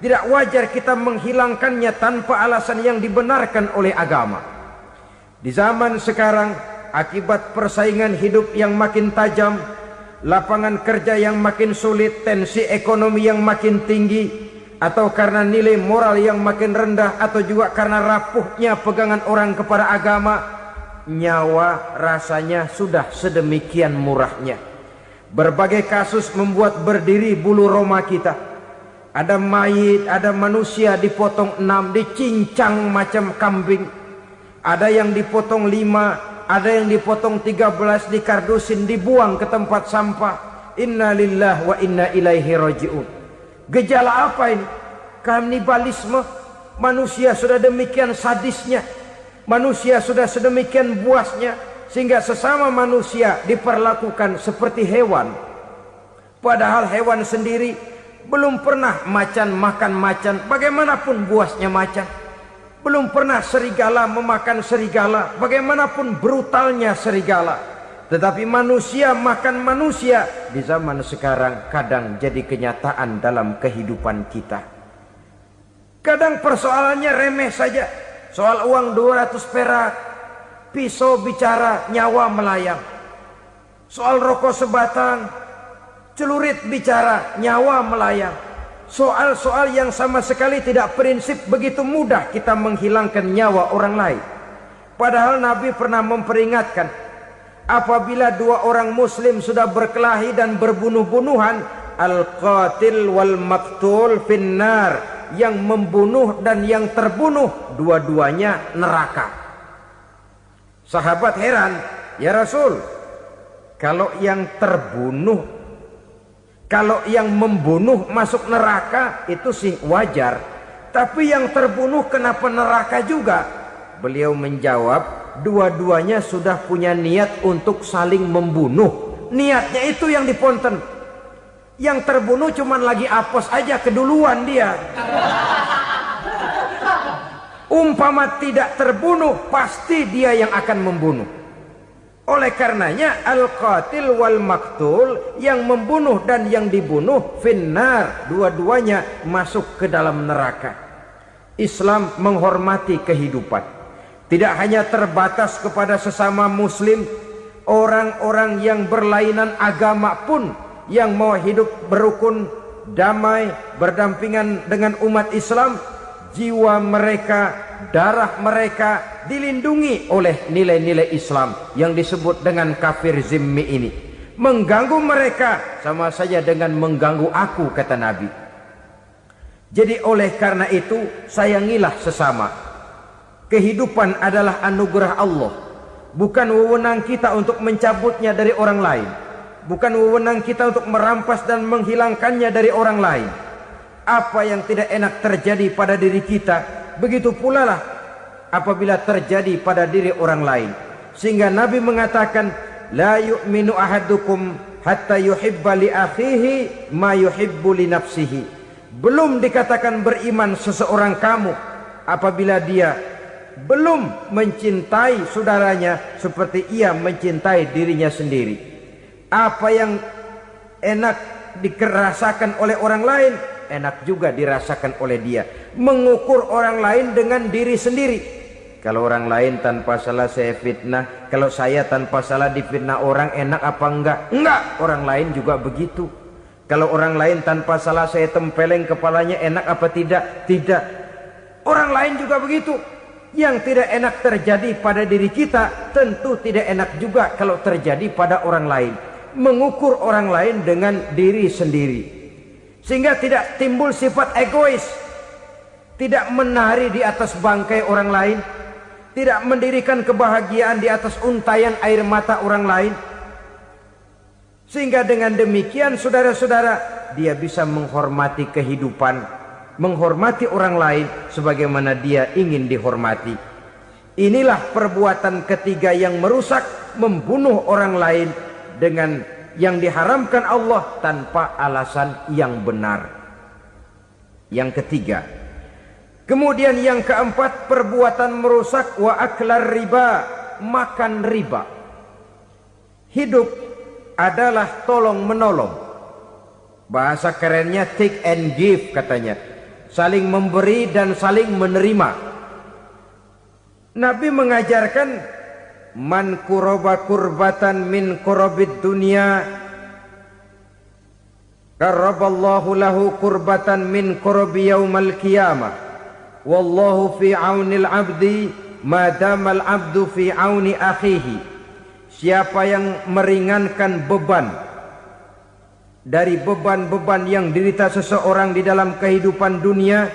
Tidak wajar kita menghilangkannya tanpa alasan yang dibenarkan oleh agama. Di zaman sekarang akibat persaingan hidup yang makin tajam, lapangan kerja yang makin sulit, tensi ekonomi yang makin tinggi, atau karena nilai moral yang makin rendah, atau juga karena rapuhnya pegangan orang kepada agama, nyawa rasanya sudah sedemikian murahnya. Berbagai kasus membuat berdiri bulu roma kita. Ada mayit, ada manusia dipotong 6, dicincang macam kambing. Ada yang dipotong 5, ada yang dipotong 13, dikardusin, dibuang ke tempat sampah. Inna lillahi wa inna ilaihi raji'un. Gejala apa ini? Kanibalisme. Manusia sudah demikian sadisnya, manusia sudah sedemikian buasnya, sehingga sesama manusia diperlakukan seperti hewan. Padahal hewan sendiri belum pernah macan makan macan, bagaimanapun buasnya macan. Belum pernah serigala memakan serigala, bagaimanapun brutalnya serigala. Tetapi manusia makan manusia di zaman sekarang kadang jadi kenyataan dalam kehidupan kita. Kadang persoalannya remeh saja. Soal uang 200 perak, pisau bicara, nyawa melayang. Soal rokok sebatang, celurit bicara, nyawa melayang. Soal-soal yang sama sekali tidak prinsip, begitu mudah kita menghilangkan nyawa orang lain. Padahal Nabi pernah memperingatkan, apabila dua orang muslim sudah berkelahi dan berbunuh-bunuhan, al-qatil wal maktul finnar, yang membunuh dan yang terbunuh dua-duanya neraka. Sahabat heran, ya Rasul, kalau yang terbunuh, kalau yang membunuh masuk neraka itu sih wajar, tapi yang terbunuh kenapa neraka juga? Beliau menjawab, dua-duanya sudah punya niat untuk saling membunuh. Niatnya itu yang diponten. Yang terbunuh cuman lagi apes aja, keduluan dia. Umpama tidak terbunuh, pasti dia yang akan membunuh. Oleh karenanya al-qatil wal maktul, yang membunuh dan yang dibunuh finnar, dua-duanya masuk ke dalam neraka. Islam menghormati kehidupan, tidak hanya terbatas kepada sesama muslim. Orang-orang yang berlainan agama pun yang mau hidup berukun, damai, berdampingan dengan umat Islam, jiwa mereka, darah mereka dilindungi oleh nilai-nilai Islam yang disebut dengan kafir zimmi ini. Mengganggu mereka sama saja dengan mengganggu aku, kata Nabi. Jadi oleh karena itu sayangilah sesama. Kehidupan adalah anugerah Allah, bukan wewenang kita untuk mencabutnya dari orang lain, bukan wewenang kita untuk merampas dan menghilangkannya dari orang lain. Apa yang tidak enak terjadi pada diri kita, begitu pula lah apabila terjadi pada diri orang lain. Sehingga Nabi mengatakan, la yu'minu ahadukum hatta yuhibba li akhihi ma yuhibbu li nafsihi. Belum dikatakan beriman seseorang kamu apabila dia belum mencintai saudaranya seperti ia mencintai dirinya sendiri. Apa yang enak dirasakan oleh orang lain, enak juga dirasakan oleh dia. Mengukur orang lain dengan diri sendiri. Kalau orang lain tanpa salah saya fitnah, kalau saya tanpa salah difitnah orang, enak apa enggak? Enggak, orang lain juga begitu. Kalau orang lain tanpa salah saya tempeleng kepalanya, enak apa tidak? Tidak. Orang lain juga begitu. Yang tidak enak terjadi pada diri kita, tentu tidak enak juga kalau terjadi pada orang lain. Mengukur orang lain dengan diri sendiri, sehingga tidak timbul sifat egois, tidak menari di atas bangkai orang lain, tidak mendirikan kebahagiaan di atas untayan air mata orang lain. Sehingga dengan demikian saudara-saudara, dia bisa menghormati kehidupan, menghormati orang lain sebagaimana dia ingin dihormati. Inilah perbuatan ketiga yang merusak, membunuh orang lain dengan yang diharamkan Allah tanpa alasan yang benar. Yang ketiga. Kemudian yang keempat, perbuatan merusak wa aklar riba, makan riba. Hidup adalah tolong menolong. Bahasa kerennya take and give katanya. Saling memberi dan saling menerima. Nabi mengajarkan man kuraba kurbatan min kurabid dunya karaballahu lahu kurbatan min kurabi yaumal qiyamah. Wallahu fi aunil abdi madamal abdu fi auni akhihi. Siapa yang meringankan beban dari beban-beban yang dirita seseorang di dalam kehidupan dunia,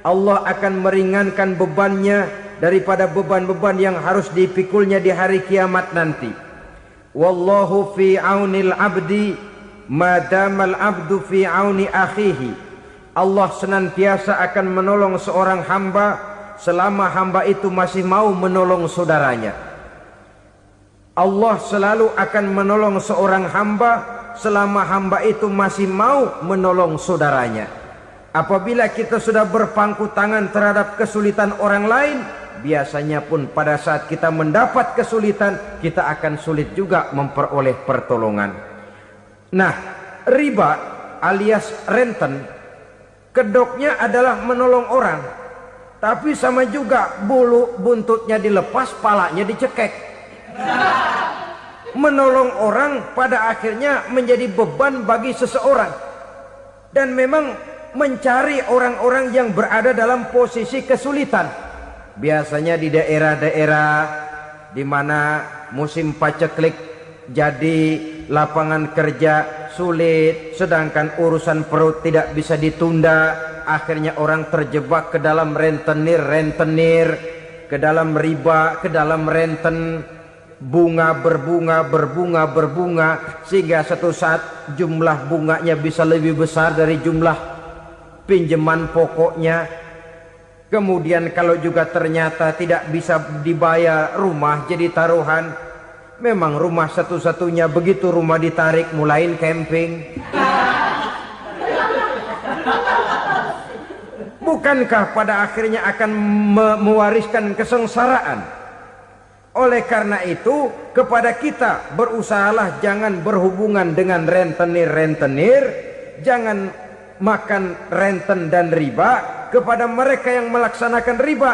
Allah akan meringankan bebannya daripada beban-beban yang harus dipikulnya di hari kiamat nanti. Wallahu fi aunil abdi madamal abdu fi auni akhihi. Allah senantiasa akan menolong seorang hamba selama hamba itu masih mau menolong saudaranya. Allah selalu akan menolong seorang hamba selama hamba itu masih mau menolong saudaranya. Apabila kita sudah berpangku tangan terhadap kesulitan orang lain, biasanya pun pada saat kita mendapat kesulitan, kita akan sulit juga memperoleh pertolongan. Nah, riba alias renten, kedoknya adalah menolong orang, tapi sama juga bulu buntutnya dilepas, palanya dicekek. Menolong orang pada akhirnya menjadi beban bagi seseorang, dan memang mencari orang-orang yang berada dalam posisi kesulitan. Biasanya di daerah-daerah di mana musim paceklik jadi lapangan kerja sulit, sedangkan urusan perut tidak bisa ditunda, akhirnya orang terjebak ke dalam rentenir, ke dalam riba, ke dalam renten, bunga berbunga, sehingga satu saat jumlah bunganya bisa lebih besar dari jumlah pinjaman pokoknya. Kemudian kalau juga ternyata tidak bisa dibayar, rumah jadi taruhan. Memang rumah satu-satunya, begitu rumah ditarik mulain camping. Bukankah pada akhirnya akan mewariskan kesengsaraan? Oleh karena itu, kepada kita berusahalah jangan berhubungan dengan rentenir, jangan makan renten dan riba. Kepada mereka yang melaksanakan riba,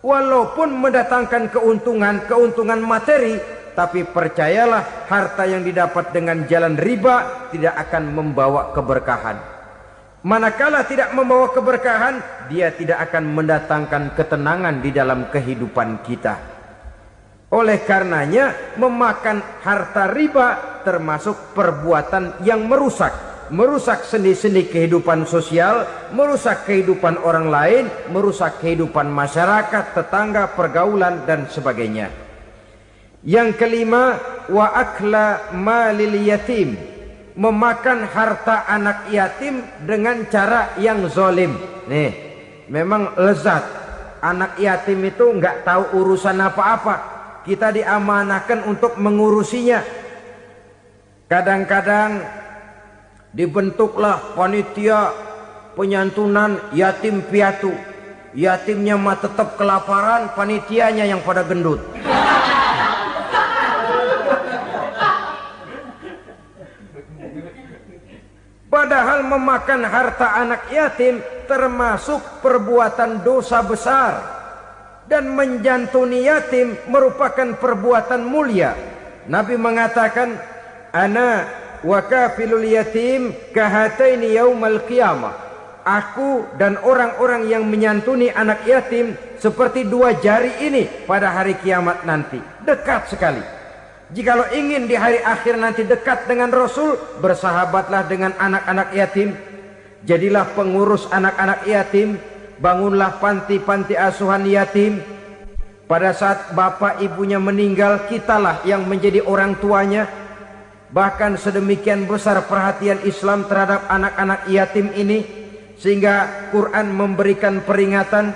walaupun mendatangkan keuntungan materi, tapi percayalah harta yang didapat dengan jalan riba tidak akan membawa keberkahan. Manakala tidak membawa keberkahan, dia tidak akan mendatangkan ketenangan di dalam kehidupan kita. Oleh karenanya, memakan harta riba termasuk perbuatan yang merusak sendi-sendi kehidupan sosial, merusak kehidupan orang lain, merusak kehidupan masyarakat, tetangga, pergaulan, dan sebagainya. Yang kelima, wa akla malil yatim, memakan harta anak yatim dengan cara yang zalim. Nih, memang lezat. Anak yatim itu nggak tahu urusan apa-apa. Kita diamanahkan untuk mengurusinya. Kadang-kadang dibentuklah panitia penyantunan yatim piatu. Yatimnya mah tetap kelaparan, panitianya yang pada gendut. Padahal memakan harta anak yatim termasuk perbuatan dosa besar, dan menjantuni yatim merupakan perbuatan mulia. Nabi mengatakan, ana wa kafilul yatim kahataini yaumal qiyamah. Aku dan orang-orang yang menyantuni anak yatim seperti dua jari ini pada hari kiamat nanti. Dekat sekali. Jikalau ingin di hari akhir nanti dekat dengan Rasul, bersahabatlah dengan anak-anak yatim. Jadilah pengurus anak-anak yatim. Bangunlah panti-panti asuhan yatim. Pada saat bapak ibunya meninggal, kitalah yang menjadi orang tuanya. Bahkan sedemikian besar perhatian Islam terhadap anak-anak yatim ini, sehingga Quran memberikan peringatan,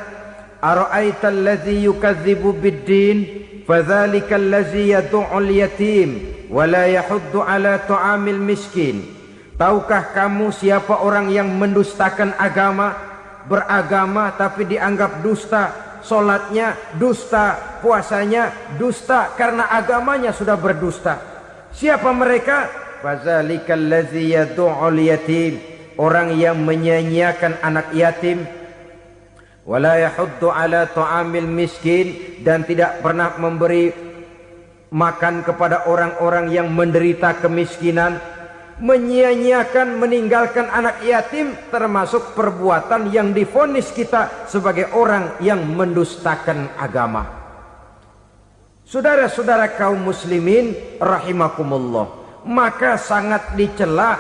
ara'aital ladzi yukadzibu bid-din fadzalikal ladzi yad'ul yatim wa la yahuddu ala ta'amil miskin. Tahukah kamu siapa orang yang mendustakan agama, beragama tapi dianggap dusta, salatnya dusta, puasanya dusta karena agamanya sudah berdusta. Siapa mereka? Fazalikal ladzi yad'ul yatim, orang yang menyia-nyiakan anak yatim, wala yahuddu ala ta'amil miskin, dan tidak pernah memberi makan kepada orang-orang yang menderita kemiskinan, menyia-nyiakan, meninggalkan anak yatim, termasuk perbuatan yang divonis kita sebagai orang yang mendustakan agama. Saudara-saudara kaum muslimin rahimakumullah, maka sangat dicela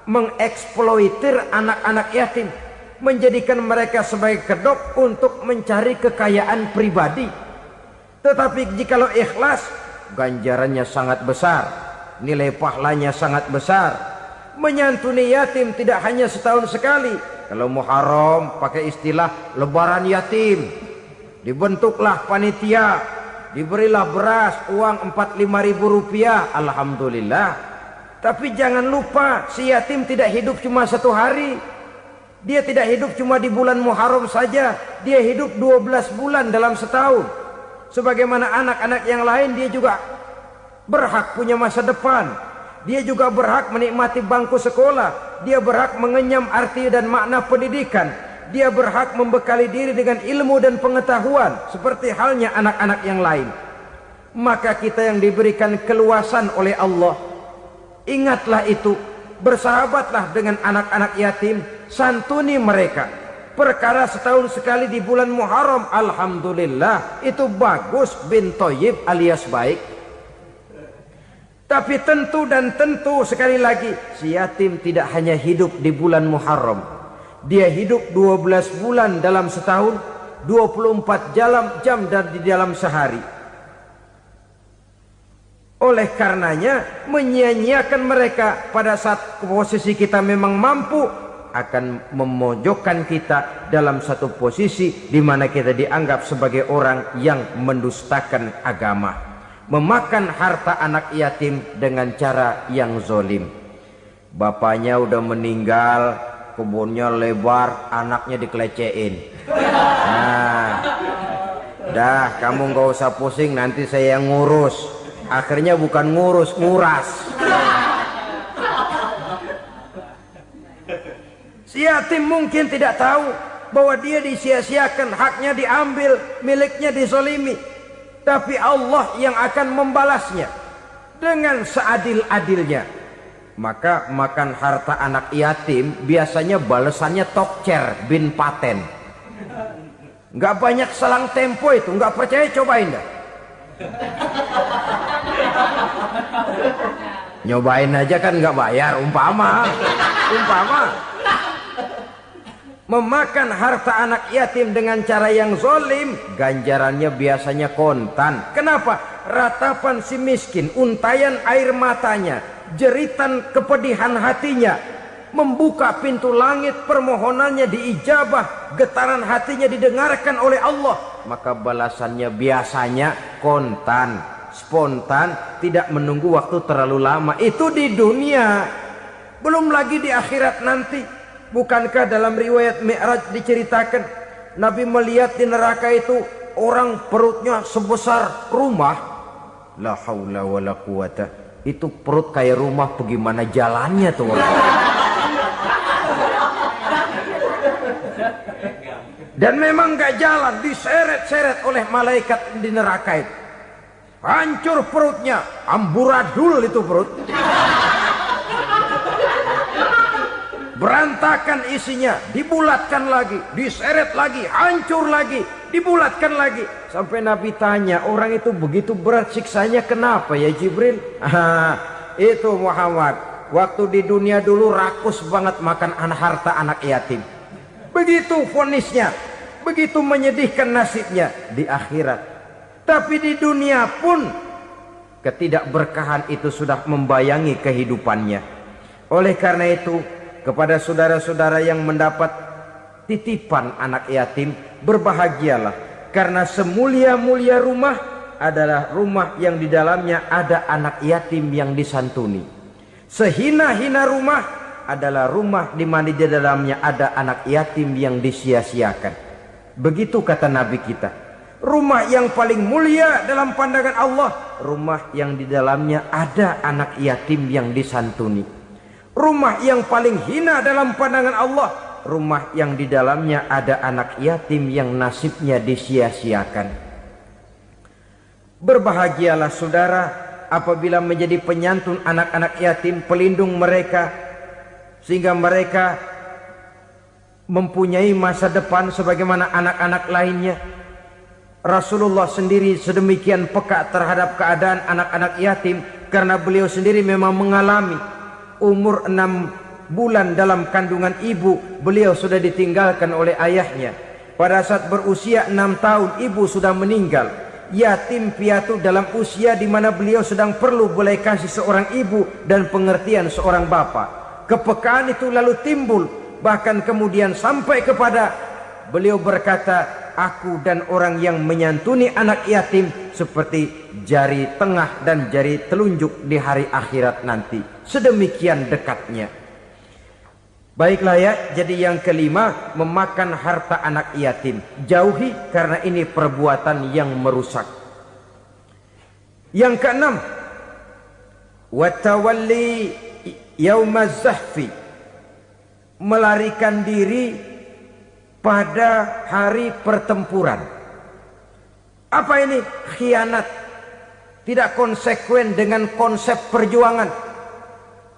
mengeksploitir anak-anak yatim, menjadikan mereka sebagai kedok untuk mencari kekayaan pribadi. Tetapi jikalau ikhlas, ganjarannya sangat besar, nilai pahalanya sangat besar. Menyantuni yatim tidak hanya setahun sekali. Kalau Muharram pakai istilah lebaran yatim, dibentuklah panitia, diberilah beras, uang 4-5 ribu rupiah, alhamdulillah. Tapi jangan lupa, si yatim tidak hidup cuma satu hari. Dia tidak hidup cuma di bulan Muharram saja, dia hidup 12 bulan dalam setahun. Sebagaimana anak-anak yang lain, dia juga berhak punya masa depan. Dia juga berhak menikmati bangku sekolah. Dia berhak mengenyam arti dan makna pendidikan. Dia berhak membekali diri dengan ilmu dan pengetahuan, seperti halnya anak-anak yang lain. Maka kita yang diberikan keluasan oleh Allah, ingatlah itu, bersahabatlah dengan anak-anak yatim, santuni mereka. Perkara setahun sekali di bulan Muharram, alhamdulillah, itu bagus, bin Thayyib alias baik. Tapi tentu dan tentu sekali lagi, si yatim tidak hanya hidup di bulan Muharram. Dia hidup 12 bulan dalam setahun, 24 jam di dalam sehari. Oleh karenanya, menyia-nyiakan mereka pada saat posisi kita memang mampu akan memojokkan kita dalam satu posisi di mana kita dianggap sebagai orang yang mendustakan agama, memakan harta anak yatim dengan cara yang zolim. Bapaknya udah meninggal, kebunnya lebar, anaknya dikelecehin. Nah, dah kamu gak usah pusing, nanti saya yang ngurus. Akhirnya bukan ngurus, nguras. Si yatim mungkin tidak tahu bahwa dia disia-siakan, haknya diambil, miliknya dizolimi. Tapi Allah yang akan membalasnya dengan seadil-adilnya. Maka makan harta anak yatim biasanya balasannya tokcer bin paten. Nggak banyak selang tempo itu, nggak percaya cobain dah. Nyobain aja kan nggak bayar, umpama memakan harta anak yatim dengan cara yang zolim, ganjarannya biasanya kontan. Kenapa? Ratapan si miskin, untayan air matanya, jeritan kepedihan hatinya, membuka pintu langit, permohonannya diijabah, getaran hatinya didengarkan oleh Allah, maka balasannya biasanya kontan, spontan, tidak menunggu waktu terlalu lama. Itu di dunia, belum lagi di akhirat nanti. Bukankah dalam riwayat Mi'raj diceritakan Nabi melihat di neraka itu orang perutnya sebesar rumah? La haula wala quwata. Itu perut kayak rumah, bagaimana jalannya tuh orang? Dan memang gak jalan, diseret-seret oleh malaikat di neraka itu. Hancur perutnya, amburadul itu perut. Berantakan isinya, dibulatkan lagi, diseret lagi, hancur lagi, dibulatkan lagi. Sampai Nabi tanya, orang itu begitu berat siksanya kenapa ya Jibril? Itu Muhammad, waktu di dunia dulu rakus banget makan harta anak yatim. Begitu vonisnya, begitu menyedihkan nasibnya di akhirat. Tapi di dunia pun ketidakberkahan itu sudah membayangi kehidupannya. Oleh karena itu, kepada saudara-saudara yang mendapat titipan anak yatim, berbahagialah, karena semulia-mulia rumah adalah rumah yang di dalamnya ada anak yatim yang disantuni. Sehina-hina rumah adalah rumah di mana di dalamnya ada anak yatim yang disia-siakan. Begitu kata Nabi kita. Rumah yang paling mulia dalam pandangan Allah, rumah yang di dalamnya ada anak yatim yang disantuni. Rumah yang paling hina dalam pandangan Allah, rumah yang di dalamnya ada anak yatim yang nasibnya disia-siakan. Berbahagialah saudara apabila menjadi penyantun anak-anak yatim, pelindung mereka, sehingga mereka mempunyai masa depan sebagaimana anak-anak lainnya. Rasulullah sendiri sedemikian peka terhadap keadaan anak-anak yatim karena beliau sendiri memang mengalami umur 6 bulan dalam kandungan ibu, beliau sudah ditinggalkan oleh ayahnya. Pada saat berusia 6 tahun ibu sudah meninggal. Yatim piatu dalam usia di mana beliau sedang perlu belas kasih seorang ibu dan pengertian seorang bapa. Kepekaan itu lalu timbul, bahkan kemudian sampai kepada beliau berkata, aku dan orang yang menyantuni anak yatim seperti jari tengah dan jari telunjuk di hari akhirat nanti. Sedemikian dekatnya. Baiklah ya, jadi yang kelima, memakan harta anak yatim. Jauhi karena ini perbuatan yang merusak. Yang keenam, watawalli yaumaz zahfi, melarikan diri pada hari pertempuran. Apa ini? Khianat. Tidak konsekuen dengan konsep perjuangan.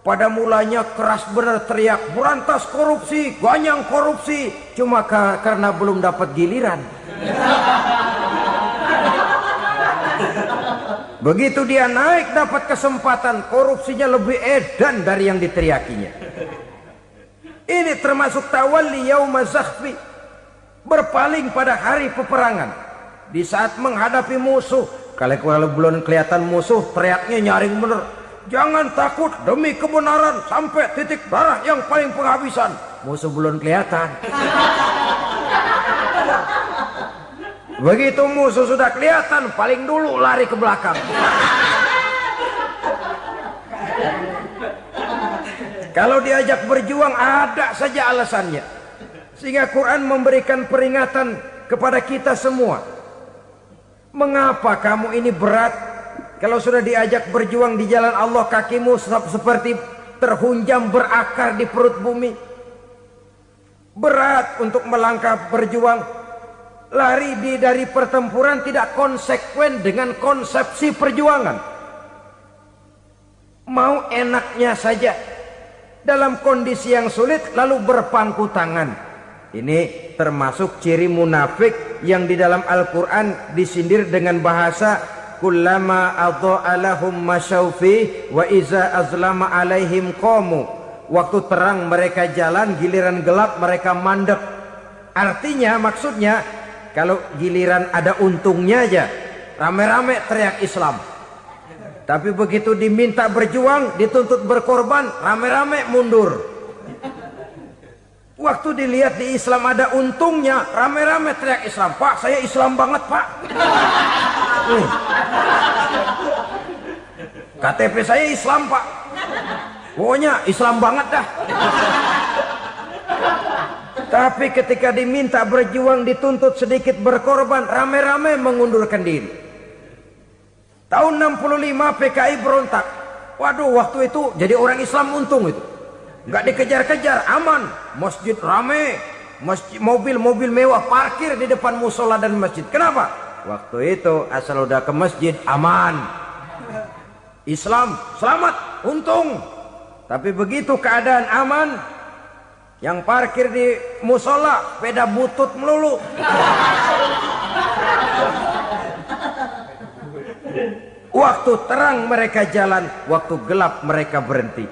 Pada mulanya keras benar teriak, berantas korupsi, ganyang korupsi. Cuma karena belum dapat giliran. Begitu dia naik dapat kesempatan, korupsinya lebih edan dari yang diteriakinya. Ini termasuk tawalli yaumaz zahfi, berpaling pada hari peperangan. Di saat menghadapi musuh, kalau belum kelihatan musuh, teriaknya nyaring bener. Jangan takut demi kebenaran sampai titik darah yang paling penghabisan. Musuh belum kelihatan. Begitu musuh sudah kelihatan, paling dulu lari ke belakang. Kalau diajak berjuang ada saja alasannya. Sehingga Quran memberikan peringatan kepada kita semua. Mengapa kamu ini berat? Kalau sudah diajak berjuang di jalan Allah, kakimu seperti terhunjam berakar di perut bumi. Berat untuk melangkah berjuang. Lari dari pertempuran tidak konsekuen dengan konsepsi perjuangan. Mau enaknya saja. Dalam kondisi yang sulit lalu berpangku tangan. Ini termasuk ciri munafik yang di dalam Al-Quran disindir dengan bahasa kullama adha'a lahum masyaufi wa iza azlama alaihim qamu. Waktu terang mereka jalan, giliran gelap mereka mandek. Artinya, maksudnya kalau giliran ada untungnya aja rame-rame teriak Islam. Tapi begitu diminta berjuang, dituntut berkorban, rame-rame mundur. Waktu dilihat di Islam ada untungnya, rame-rame teriak Islam. Pak, saya Islam banget, Pak. KTP saya Islam, Pak. Pokoknya Islam banget dah. Tapi ketika diminta berjuang, dituntut sedikit berkorban, rame-rame mengundurkan diri. Tahun 65 PKI berontak. Waduh, waktu itu jadi orang Islam untung itu. Nggak dikejar-kejar, aman. Masjid rame, masjid, mobil-mobil mewah parkir di depan musola dan masjid. Kenapa? Waktu itu asal udah ke masjid aman. Islam selamat, untung. Tapi begitu keadaan aman, yang parkir di musola sepeda butut melulu. Waktu terang mereka jalan, waktu gelap mereka berhenti.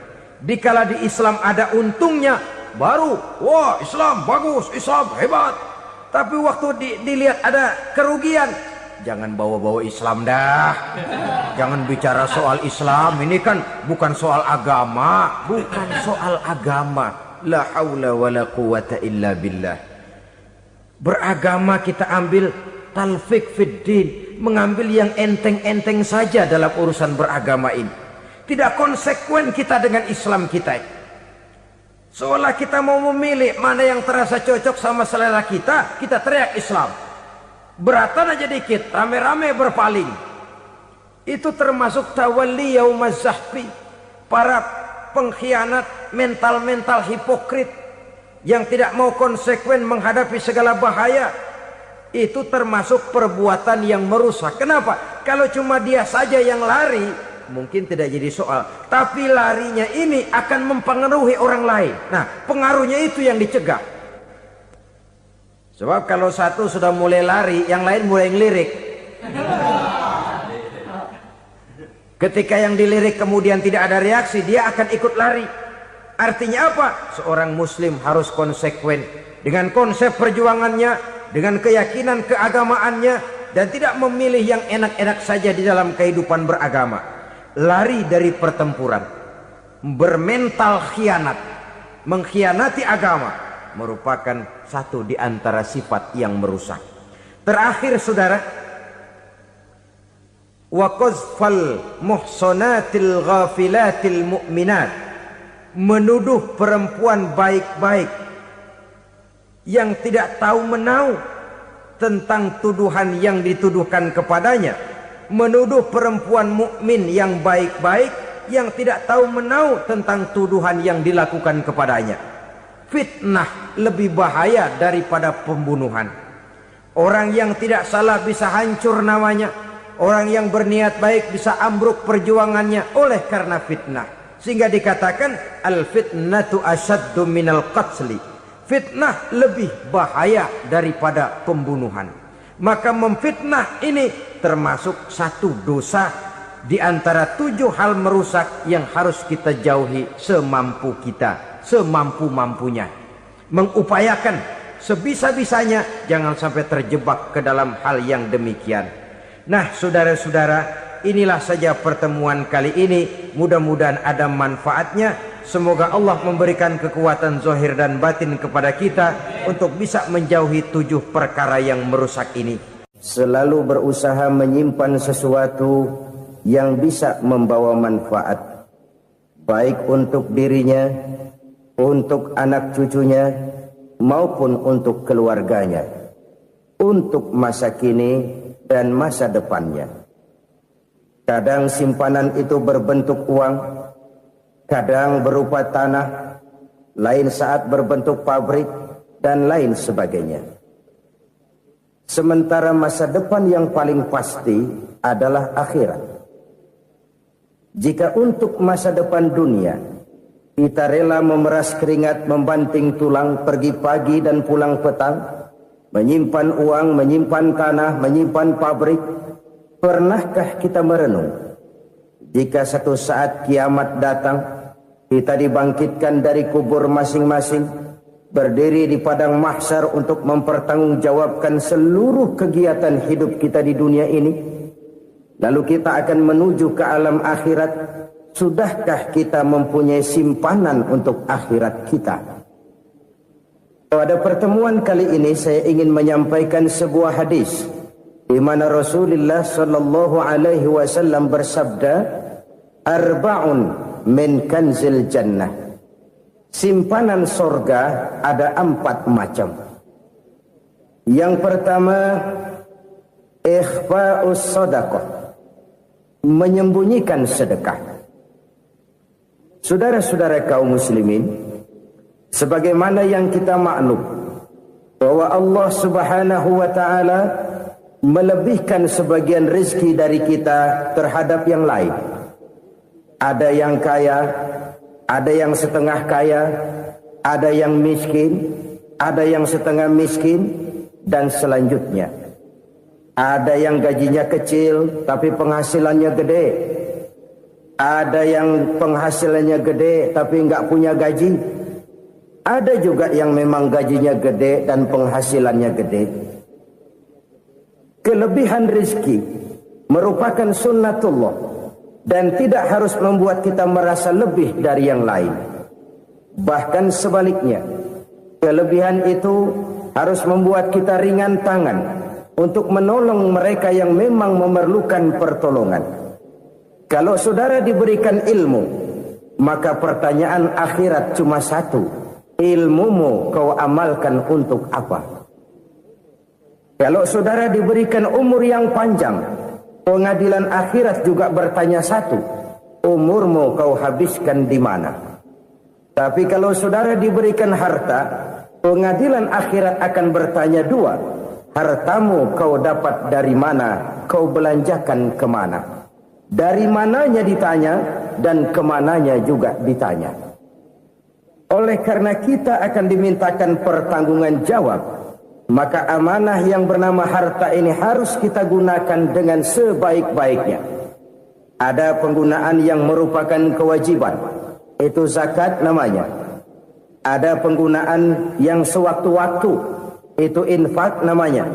Dikala di Islam ada untungnya, baru wah Islam bagus, Islam hebat. Tapi waktu dilihat ada kerugian, jangan bawa-bawa Islam dah. Jangan bicara soal Islam, ini kan bukan soal agama. Bukan soal agama. La haula wa la quwata illa billah. Beragama kita ambil talfik fid din, mengambil yang enteng-enteng saja dalam urusan beragama ini. Tidak konsekuen kita dengan Islam kita. Seolah kita mau memilih mana yang terasa cocok sama selera kita, kita teriak Islam. Beratan aja dikit, rame-rame berpaling. Itu termasuk tawalli yaumaz zahfi. Para pengkhianat, mental-mental hipokrit yang tidak mau konsekuen menghadapi segala bahaya. itu termasuk perbuatan yang merusak. Kenapa? Kalau cuma dia saja yang lari, mungkin tidak jadi soal. Tapi larinya ini akan mempengaruhi orang lain. Nah, pengaruhnya itu yang dicegah. Sebab kalau satu sudah mulai lari, yang lain mulai ngelirik. Ketika yang dilirik kemudian tidak ada reaksi, dia akan ikut lari. Artinya apa? Seorang muslim harus konsekuen dengan konsep perjuangannya, dengan keyakinan keagamaannya, dan tidak memilih yang enak-enak saja di dalam kehidupan beragama. Lari dari pertempuran, bermental khianat, mengkhianati agama, merupakan satu di antara sifat yang merusak. Terakhir saudara, wa qazfal muhsanatil ghafilatil mu'minat, menuduh perempuan baik-baik yang tidak tahu menau tentang tuduhan yang dituduhkan kepadanya, menuduh perempuan mukmin yang baik-baik yang tidak tahu menau tentang tuduhan yang dilakukan kepadanya. Fitnah lebih bahaya daripada pembunuhan. Orang yang tidak salah bisa hancur namanya, orang yang berniat baik bisa ambruk perjuangannya oleh karena fitnah. Sehingga dikatakan al-fitnatu asyaddu minal qatli. Fitnah lebih bahaya daripada pembunuhan. Maka memfitnah ini termasuk satu dosa di antara 7 hal merusak yang harus kita jauhi semampu kita, semampu-mampunya. Mengupayakan sebisa-bisanya jangan sampai terjebak ke dalam hal yang demikian. Nah, saudara-saudara, inilah saja pertemuan kali ini. Mudah-mudahan ada manfaatnya. Semoga Allah memberikan kekuatan zahir dan batin kepada kita untuk bisa menjauhi 7 perkara yang merusak ini. Selalu berusaha menyimpan sesuatu yang bisa membawa manfaat, baik untuk dirinya, untuk anak cucunya, maupun untuk keluarganya, untuk masa kini dan masa depannya. Kadang simpanan itu berbentuk uang, kadang berupa tanah, lain saat berbentuk pabrik, dan lain sebagainya. Sementara masa depan yang paling pasti adalah akhirat. Jika untuk masa depan dunia kita rela memeras keringat, membanting tulang, pergi pagi dan pulang petang, menyimpan uang, menyimpan tanah, menyimpan pabrik, pernahkah kita merenung jika satu saat kiamat datang, kita dibangkitkan dari kubur masing-masing, berdiri di padang mahsyar untuk mempertanggungjawabkan seluruh kegiatan hidup kita di dunia ini, lalu kita akan menuju ke alam akhirat. Sudahkah kita mempunyai simpanan untuk akhirat kita? Pada pertemuan kali ini saya ingin menyampaikan sebuah hadis di mana Rasulullah sallallahu alaihi wasallam bersabda, arba'un min kanzil jannah. Simpanan sorga ada 4 macam. Yang pertama, ikhfa'us sadaqah, menyembunyikan sedekah. Saudara-saudara kaum muslimin, sebagaimana yang kita maklum bahwa Allah Subhanahu wa taala melebihkan sebagian rezeki dari kita terhadap yang lain. Ada yang kaya, ada yang setengah kaya, ada yang miskin, ada yang setengah miskin, dan selanjutnya. Ada yang gajinya kecil tapi penghasilannya gede. Ada yang penghasilannya gede tapi nggak punya gaji. Ada juga yang memang gajinya gede dan penghasilannya gede. Kelebihan rezeki merupakan sunnatullah dan tidak harus membuat kita merasa lebih dari yang lain. Bahkan sebaliknya, kelebihan itu harus membuat kita ringan tangan untuk menolong mereka yang memang memerlukan pertolongan. Kalau saudara diberikan ilmu, maka pertanyaan akhirat cuma satu: ilmumu kau amalkan untuk apa? Kalau saudara diberikan umur yang panjang, pengadilan akhirat juga bertanya satu: umurmu kau habiskan di mana? Tapi kalau saudara diberikan harta, pengadilan akhirat akan bertanya 2: hartamu kau dapat dari mana, kau belanjakan kemana. Dari mananya ditanya, dan kemananya juga ditanya. Oleh karena kita akan dimintakan pertanggungan jawab, maka amanah yang bernama harta ini harus kita gunakan dengan sebaik-baiknya. Ada penggunaan yang merupakan kewajiban, itu zakat namanya. Ada penggunaan yang sewaktu-waktu, itu infak namanya.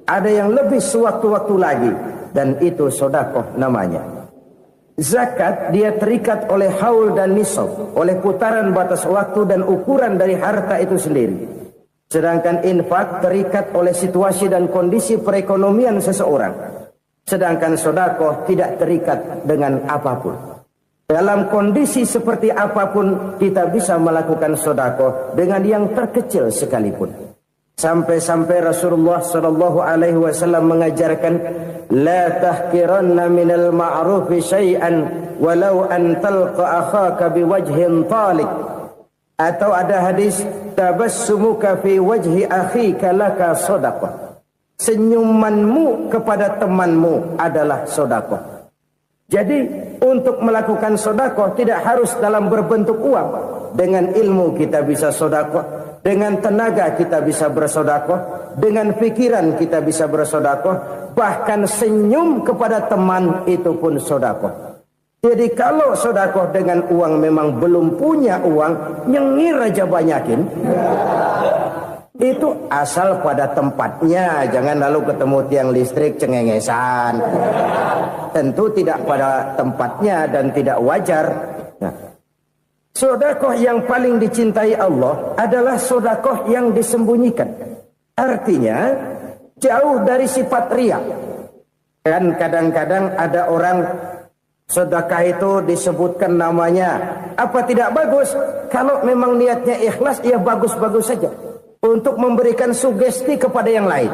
Ada yang lebih sewaktu-waktu lagi, dan itu sedekah namanya. Zakat dia terikat oleh haul dan nisab, oleh putaran batas waktu dan ukuran dari harta itu sendiri. Sedangkan infak terikat oleh situasi dan kondisi perekonomian seseorang. Sedangkan sedekah tidak terikat dengan apapun. Dalam kondisi seperti apapun kita bisa melakukan sedekah dengan yang terkecil sekalipun. Sampai-sampai Rasulullah sallallahu alaihi wasallam mengajarkan, la tahqiranna minal ma'rufi syai'an walau an talqa akhaka biwajhin talik. Atau ada hadis, tabassumuka fi wajhi akhika laka sedekah. Senyumanmu kepada temanmu adalah sedekah. Jadi untuk melakukan sedekah tidak harus dalam berbentuk uang. Dengan ilmu kita bisa sedekah. Dengan tenaga kita bisa bersedekah, dengan pikiran kita bisa bersedekah, bahkan senyum kepada teman itu pun sedekah. Jadi kalau sedekah dengan uang memang belum punya uang, nyengir aja banyakin. Itu asal pada tempatnya, jangan lalu ketemu tiang listrik cengengesan. Tentu tidak pada tempatnya dan tidak wajar. Nah, sedekah yang paling dicintai Allah adalah sedekah yang disembunyikan. Artinya jauh dari sifat riya. Kan kadang-kadang ada orang sedekah itu disebutkan namanya. Apa tidak bagus? Kalau memang niatnya ikhlas, ya bagus-bagus saja. Untuk memberikan sugesti kepada yang lain.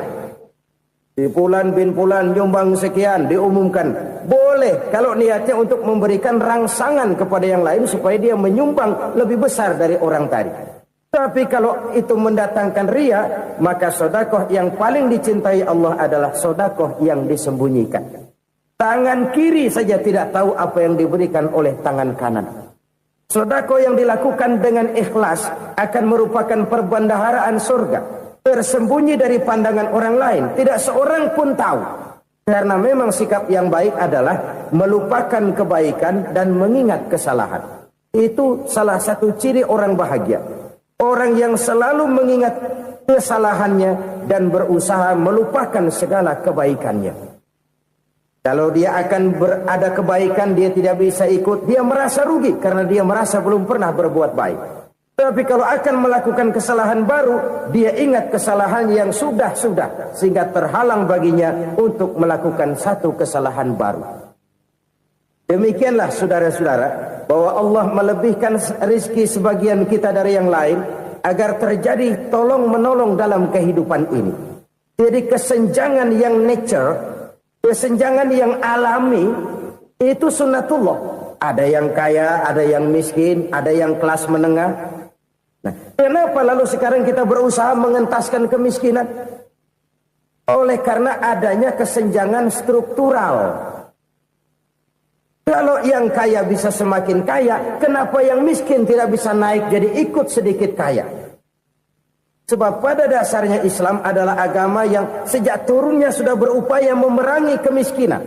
Di Fulan bin Fulan nyumbang sekian, diumumkan. Boleh kalau niatnya untuk memberikan rangsangan kepada yang lain supaya dia menyumbang lebih besar dari orang tadi. Tapi kalau itu mendatangkan riya, maka sedekah yang paling dicintai Allah adalah sedekah yang disembunyikan. Tangan kiri saja tidak tahu apa yang diberikan oleh tangan kanan. Sedekah yang dilakukan dengan ikhlas akan merupakan perbendaharaan surga. Tersembunyi dari pandangan orang lain, tidak seorang pun tahu. Karena memang sikap yang baik adalah melupakan kebaikan dan mengingat kesalahan. Itu salah satu ciri orang bahagia. Orang yang selalu mengingat kesalahannya dan berusaha melupakan segala kebaikannya. Kalau dia akan berada kebaikan, dia tidak bisa ikut, dia merasa rugi karena dia merasa belum pernah berbuat baik. Tapi kalau akan melakukan kesalahan baru, dia ingat kesalahan yang sudah-sudah, sehingga terhalang baginya untuk melakukan satu kesalahan baru. Demikianlah saudara-saudara, bahwa Allah melebihkan rizki sebagian kita dari yang lain, agar terjadi tolong-menolong dalam kehidupan ini. Jadi kesenjangan yang nature, kesenjangan yang alami, itu sunnatullah. Ada yang kaya, ada yang miskin, ada yang kelas menengah. Nah, kenapa lalu sekarang kita berusaha mengentaskan kemiskinan? Oleh karena adanya kesenjangan struktural. Kalau yang kaya bisa semakin kaya, kenapa yang miskin tidak bisa naik jadi ikut sedikit kaya? Sebab pada dasarnya Islam adalah agama yang sejak turunnya sudah berupaya memerangi kemiskinan.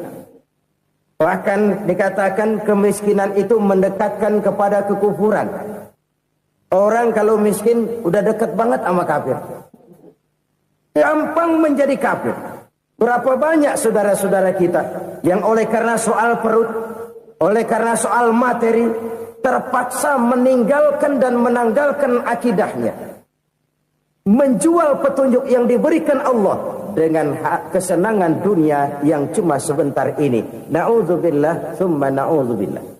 Bahkan dikatakan kemiskinan itu mendekatkan kepada kekufuran. Orang kalau miskin udah dekat banget sama kafir. Gampang menjadi kafir. Berapa banyak saudara-saudara kita yang oleh karena soal perut, oleh karena soal materi, terpaksa meninggalkan dan menanggalkan akidahnya. Menjual petunjuk yang diberikan Allah dengan kesenangan dunia yang cuma sebentar ini. Na'udzubillah, thumma na'udzubillah.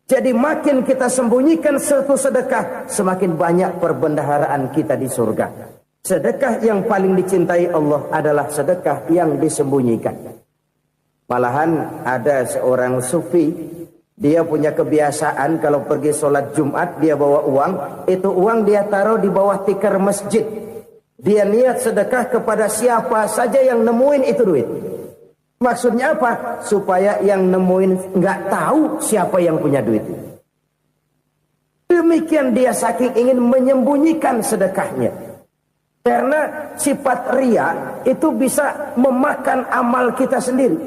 Jadi makin kita sembunyikan satu sedekah, semakin banyak perbendaharaan kita di surga. Sedekah yang paling dicintai Allah adalah sedekah yang disembunyikan. Malahan ada seorang sufi, dia punya kebiasaan kalau pergi sholat Jumat dia bawa uang, itu uang dia taruh di bawah tikar masjid. Dia niat sedekah kepada siapa saja yang nemuin itu duit. Maksudnya apa? Supaya yang nemuin nggak tahu siapa yang punya duit. Demikian dia saking ingin menyembunyikan sedekahnya. Karena sifat riya itu bisa memakan amal kita sendiri.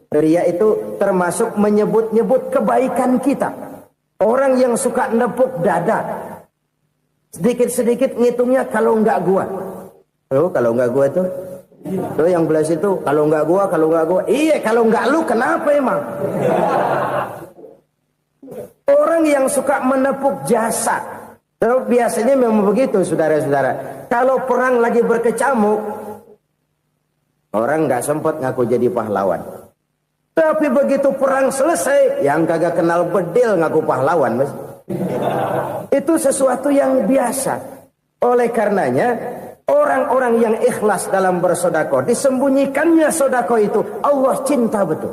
Riya itu termasuk menyebut-nyebut kebaikan kita. Orang yang suka nepuk dada, sedikit-sedikit ngitungnya kalau nggak gua. Oh, kalau nggak gua tuh yang belah situ, kalau nggak gua. Iya, kalau nggak lu kenapa emang? Orang yang suka menepuk jasa. Biasanya memang begitu, saudara-saudara. Kalau perang lagi berkecamuk, orang nggak sempat ngaku jadi pahlawan. Tapi begitu perang selesai, yang kagak kenal bedil ngaku pahlawan, Mas. Itu sesuatu yang biasa. Oleh karenanya, orang-orang yang ikhlas dalam bersedekah, disembunyikannya sedekah itu, Allah cinta betul.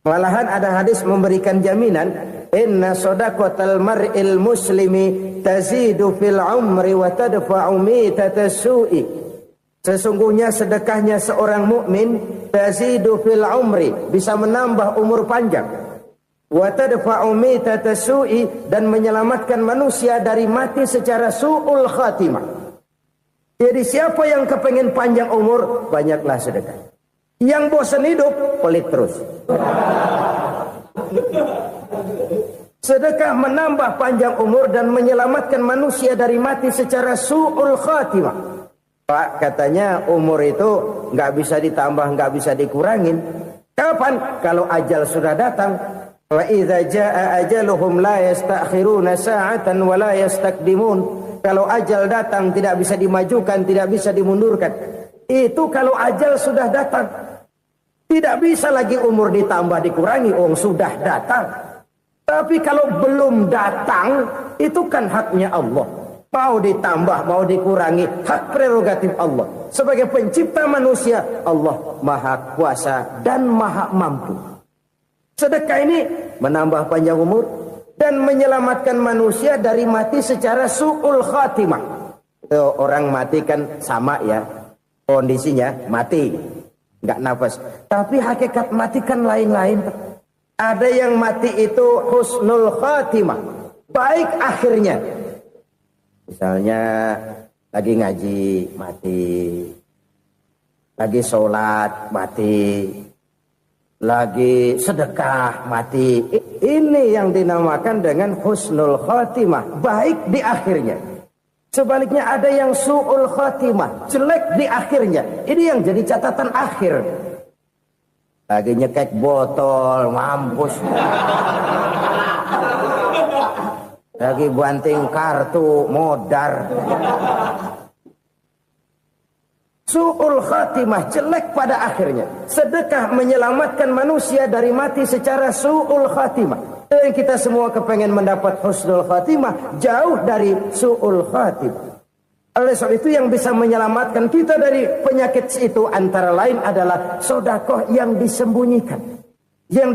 Malahan ada hadis memberikan jaminan, inna shadaqatal mar'il muslimi tazidu fil umri wa tadfa'u mitatas su'i. Sesungguhnya sedekahnya seorang mukmin tazidu fil umri, bisa menambah umur panjang. Wa tadfa'u mitatas su'i, dan menyelamatkan manusia dari mati secara su'ul khatimah. Jadi siapa yang kepengen panjang umur, banyaklah sedekah. Yang bosan hidup, pelit terus. Sedekah menambah panjang umur dan menyelamatkan manusia dari mati secara su'ul khatimah. Pak, katanya umur itu nggak bisa ditambah, nggak bisa dikurangin. Kapan? Kalau ajal sudah datang. Wa idza jaa ajaluhum la yastakhiruna sa'atan wa la yastaqdimun. Kalau ajal datang tidak bisa dimajukan, tidak bisa dimundurkan. Itu kalau ajal sudah datang. Tidak bisa lagi umur ditambah dikurangi, sudah datang. Tapi kalau belum datang, itu kan haknya Allah. Mau ditambah, mau dikurangi, hak prerogatif Allah. Sebagai pencipta manusia, Allah maha kuasa dan maha mampu. Sedekah ini menambah panjang umur dan menyelamatkan manusia dari mati secara su'ul khatimah. Orang mati kan sama ya, kondisinya mati, nggak nafas. Tapi hakikat mati kan lain-lain. Ada yang mati itu husnul khatimah, baik akhirnya. Misalnya lagi ngaji mati, lagi sholat mati, lagi sedekah mati. Ini yang dinamakan dengan husnul khatimah, baik di akhirnya. Sebaliknya ada yang su'ul khatimah, jelek di akhirnya. Ini yang jadi catatan akhir. Lagi nyekek botol, mampus. Lagi banting kartu, modar. Su'ul khatimah, jelek pada akhirnya. Sedekah menyelamatkan manusia dari mati secara su'ul khatimah. Dan kita semua kepengen mendapat husnul khatimah, jauh dari su'ul khatimah. Oleh sebab itu yang bisa menyelamatkan kita dari penyakit itu antara lain adalah sedekah yang disembunyikan. Yang